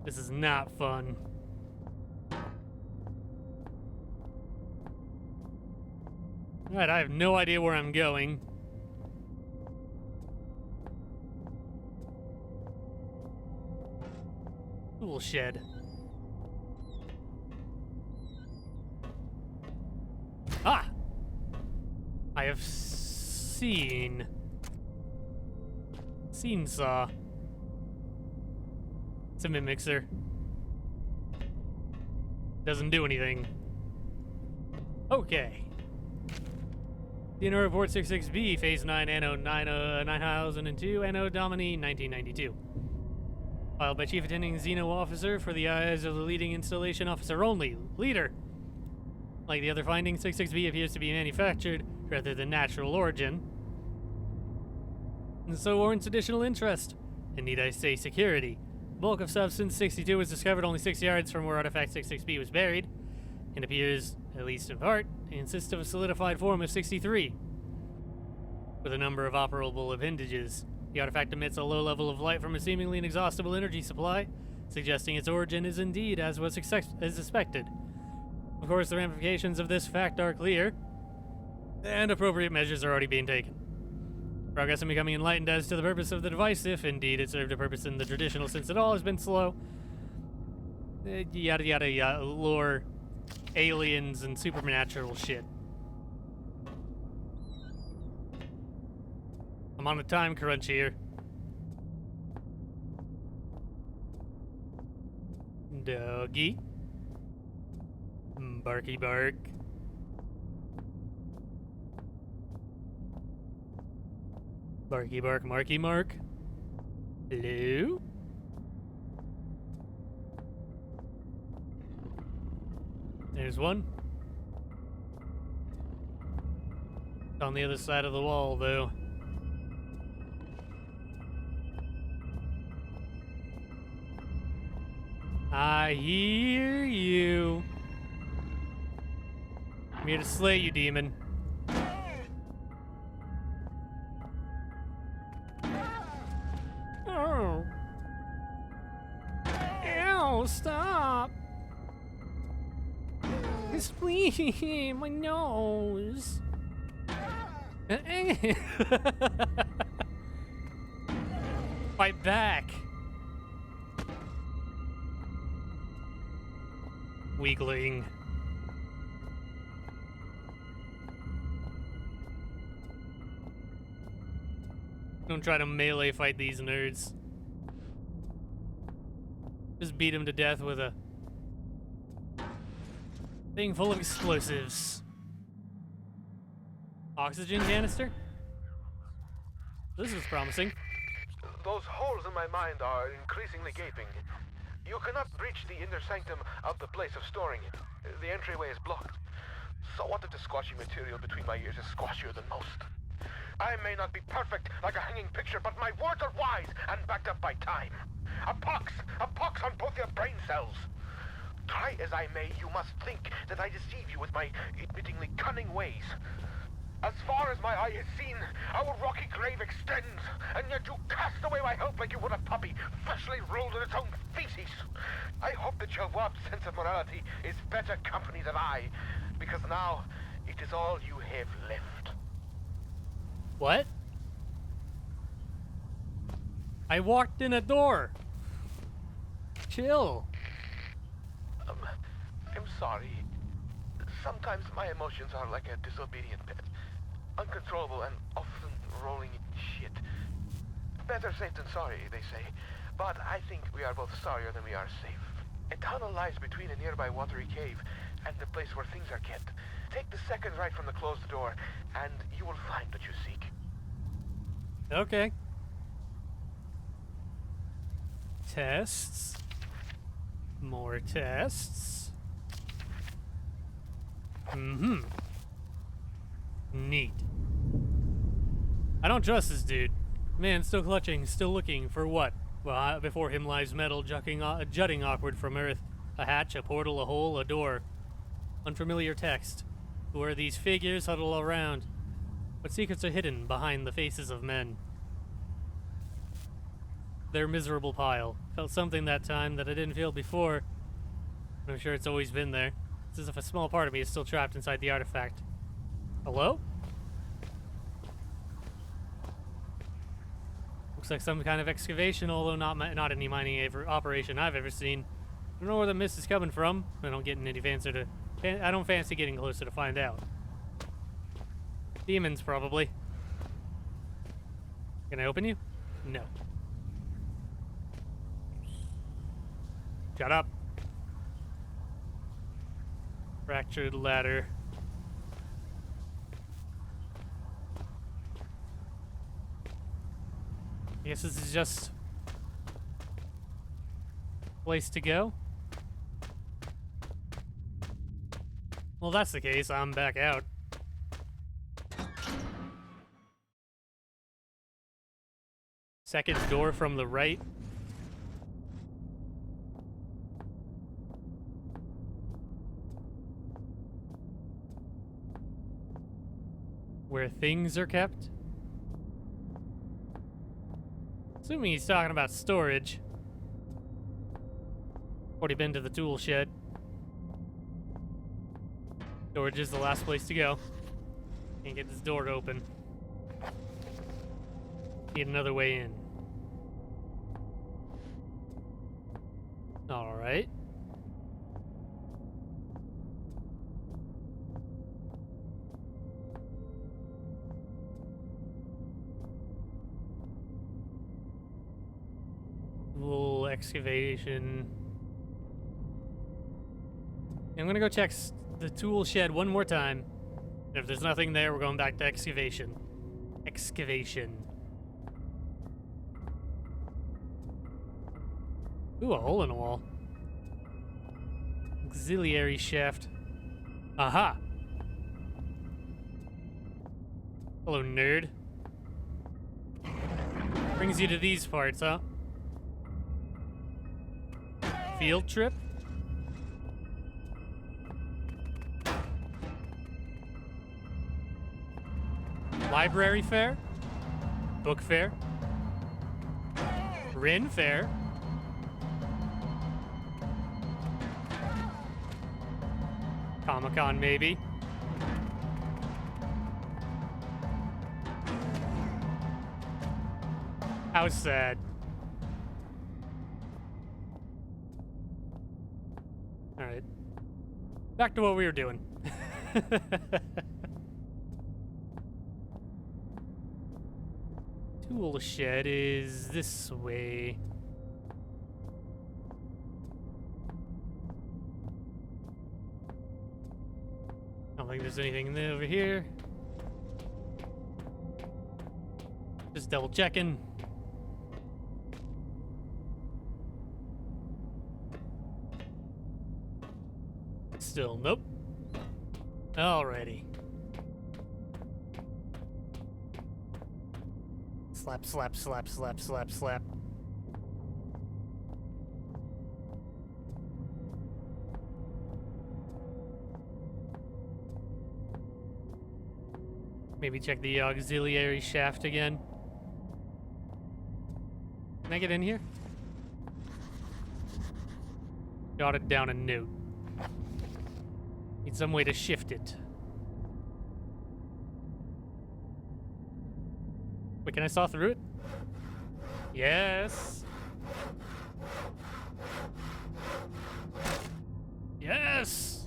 S1: This is not fun. Alright, I have no idea where I'm going. Tool shed. Ah! I have seen saw. It's a mid mixer. Doesn't do anything. Okay. Dino Report 66B, Phase 9, Anno 9002, Anno Domini 1992. Filed by Chief Attending Xeno Officer for the eyes of the leading installation officer only. Leader. Like the other findings, 66B appears to be manufactured rather than natural origin. And so warrants additional interest. And need I say security. The bulk of substance 62 was discovered only 6 yards from where artifact 66B was buried, and appears, at least in part, to consist of a solidified form of 63. With a number of operable appendages, the artifact emits a low level of light from a seemingly inexhaustible energy supply, suggesting its origin is indeed as was suspected. Of course, the ramifications of this fact are clear, and appropriate measures are already being taken. Progress in becoming enlightened as to the purpose of the device, if indeed it served a purpose in the traditional sense at all, has been slow. Yada yada yada, lore, aliens, and supernatural shit. I'm on a time crunch here. Doggy. Barky bark. Barky bark, Marky Mark. Hello? There's one. It's on the other side of the wall, though. I hear you. I'm here to slay you, demon. Oh. Ew, stop. It's bleeding. My nose. Fight back. Weakling. Don't try to melee fight these nerds. Just beat them to death with a thing full of explosives. Oxygen canister? This is promising.
S3: Those holes in my mind are increasingly gaping. You cannot breach the inner sanctum of the place of storing it. The entryway is blocked. So what if the squashy material between my ears is squashier than most? I may not be perfect like a hanging picture, but my words are wise and backed up by time. A pox on both your brain cells. Try as I may, you must think that I deceive you with my admittingly cunning ways. As far as my eye has seen, our rocky grave extends, and yet you cast away my hope like you would a puppy freshly rolled in its own feces. I hope that your warped sense of morality is better company than I, because now it is all you have left.
S1: What? I walked in a door. Chill.
S3: I'm sorry. Sometimes my emotions are like a disobedient pet. Uncontrollable and often rolling in shit. Better safe than sorry, they say. But I think we are both sorrier than we are safe. A tunnel lies between a nearby watery cave and the place where things are kept. Take the second right from the closed door, and you will find what you seek.
S1: Okay. Tests. More tests. Mm-hmm. Neat. I don't trust this dude. Man, still clutching, still looking for what? Well, before him lies metal jutting awkward from earth. A hatch, a portal, a hole, a door. Unfamiliar text. Who are these figures huddled around? What secrets are hidden behind the faces of men? Their miserable pile. Felt something that time that I didn't feel before. I'm sure it's always been there. It's as if a small part of me is still trapped inside the artifact. Hello? Looks like some kind of excavation, although not any mining operation I've ever seen. I don't know where the mist is coming from. I don't fancy getting closer to find out. Demons, probably. Can I open you? No. Shut up. Fractured ladder. I guess this is just a place to go. Well, if that's the case, I'm back out. Second door from the right. Where things are kept. Assuming he's talking about storage. Already been to the tool shed. Storage is the last place to go. Can't get this door to open. Need another way in. Alright. Little excavation. I'm gonna go check the tool shed one more time. And if there's nothing there, we're going back to excavation. Excavation. Ooh, a hole in the wall. Auxiliary shaft. Aha! Hello, nerd. Brings you to these parts, huh? Field trip? Library fair? Book fair? Rin fair? Comic-Con, maybe? How sad. Alright. Back to what we were doing. Tool shed is this way. I don't think there's anything over here. Just double checking. Still, nope. Alrighty. Slap, slap, slap, slap, slap, slap. Maybe check the auxiliary shaft again. Can I get in here? Jotted down a note. Need some way to shift it. Wait, can I saw through it? Yes. Yes.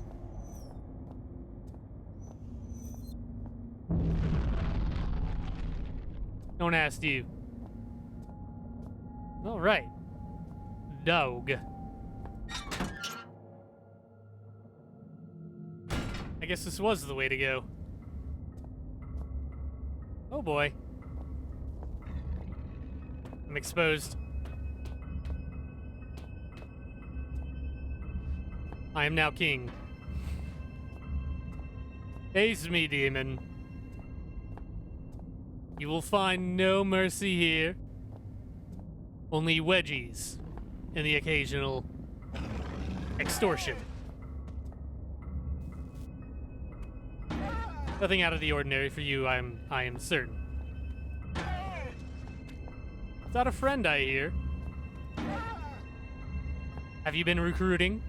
S1: Don't ask you. All right. Dog. I guess this was the way to go. Oh boy. I'm exposed. I am now king. Face me, demon. You will find no mercy here. Only wedgies and the occasional extortion. Nothing out of the ordinary for you, I am certain. Is that a friend I hear? Have you been recruiting?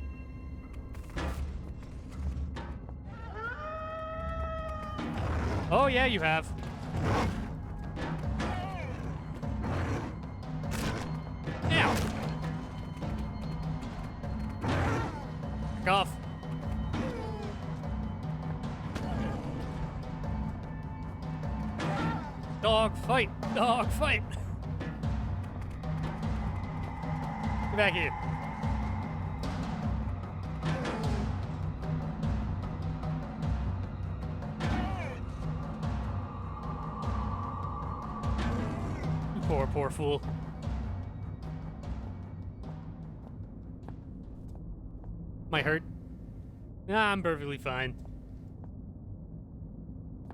S1: Oh yeah, you have. Now. Back off. Dog fight. Dog fight. Get back here. You poor fool. Might hurt. Nah, I'm perfectly fine.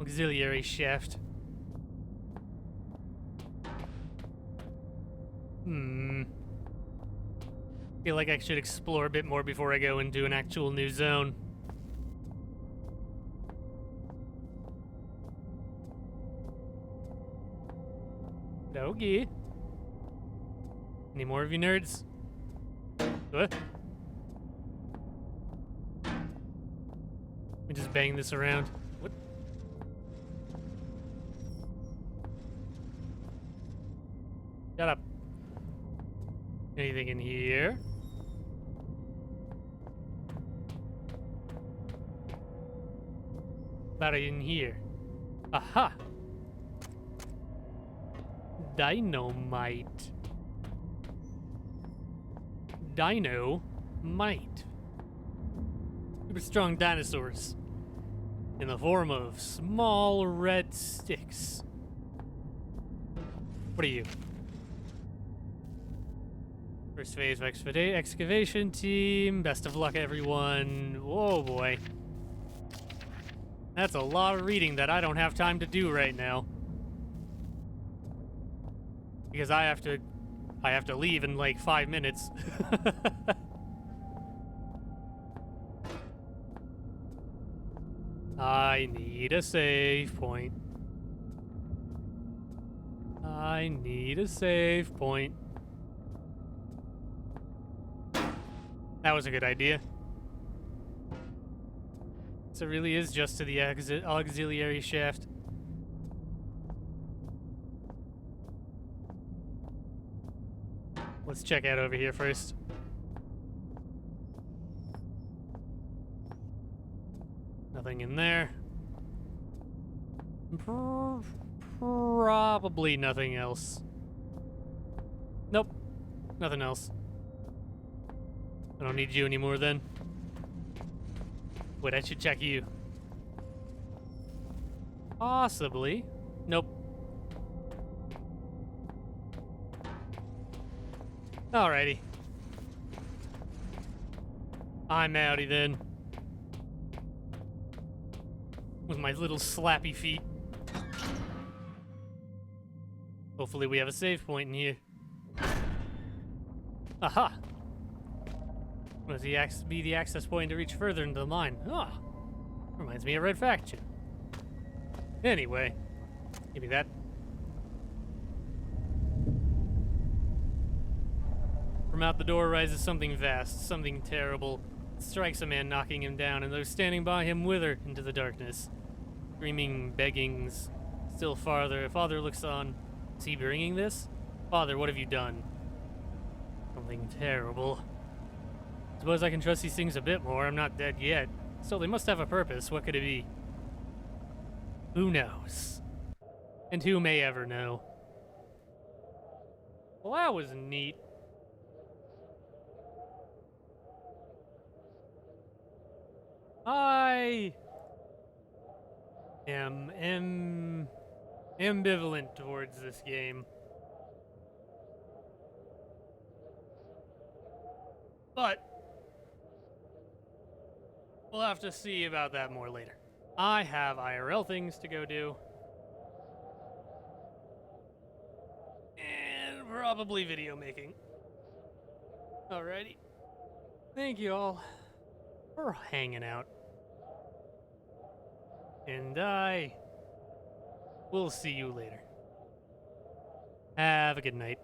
S1: Auxiliary shaft. Feel like I should explore a bit more before I go into an actual new zone. Doggy. Any more of you nerds? What? Let me just bang this around. What? Shut up. Anything in here? About in here. Aha! Dynamite. Dynamite. Super strong dinosaurs. In the form of small red sticks. What are you? First phase of excavation team. Best of luck, everyone. Whoa, boy. That's a lot of reading that I don't have time to do right now. Because I have to leave in like 5 minutes. I need a save point. I need a save point. That was a good idea. So it really is just to the auxiliary shaft. Let's check out over here first. Nothing in there. Probably nothing else. Nope. Nothing else. I don't need you anymore then. Wait, I should check you. Possibly. Nope. Alrighty. I'm outie then. With my little slappy feet. Hopefully we have a save point in here. Aha! Must be the access point to reach further into the mine. Ah! Reminds me of Red Faction. Anyway, give me that. From out the door rises something vast, something terrible. It strikes a man, knocking him down, and those standing by him wither into the darkness. Screaming, beggings. Still farther. Father looks on. Is he bringing this? Father, what have you done? Something terrible. Suppose I can trust these things a bit more. I'm not dead yet. Still, they must have a purpose. What could it be? Who knows? And who may ever know? Well, that was neat. I am ambivalent towards this game. But we'll have to see about that more later. I have IRL things to go do. And probably video making. Alrighty. Thank you all for hanging out. And I will see you later. Have a good night.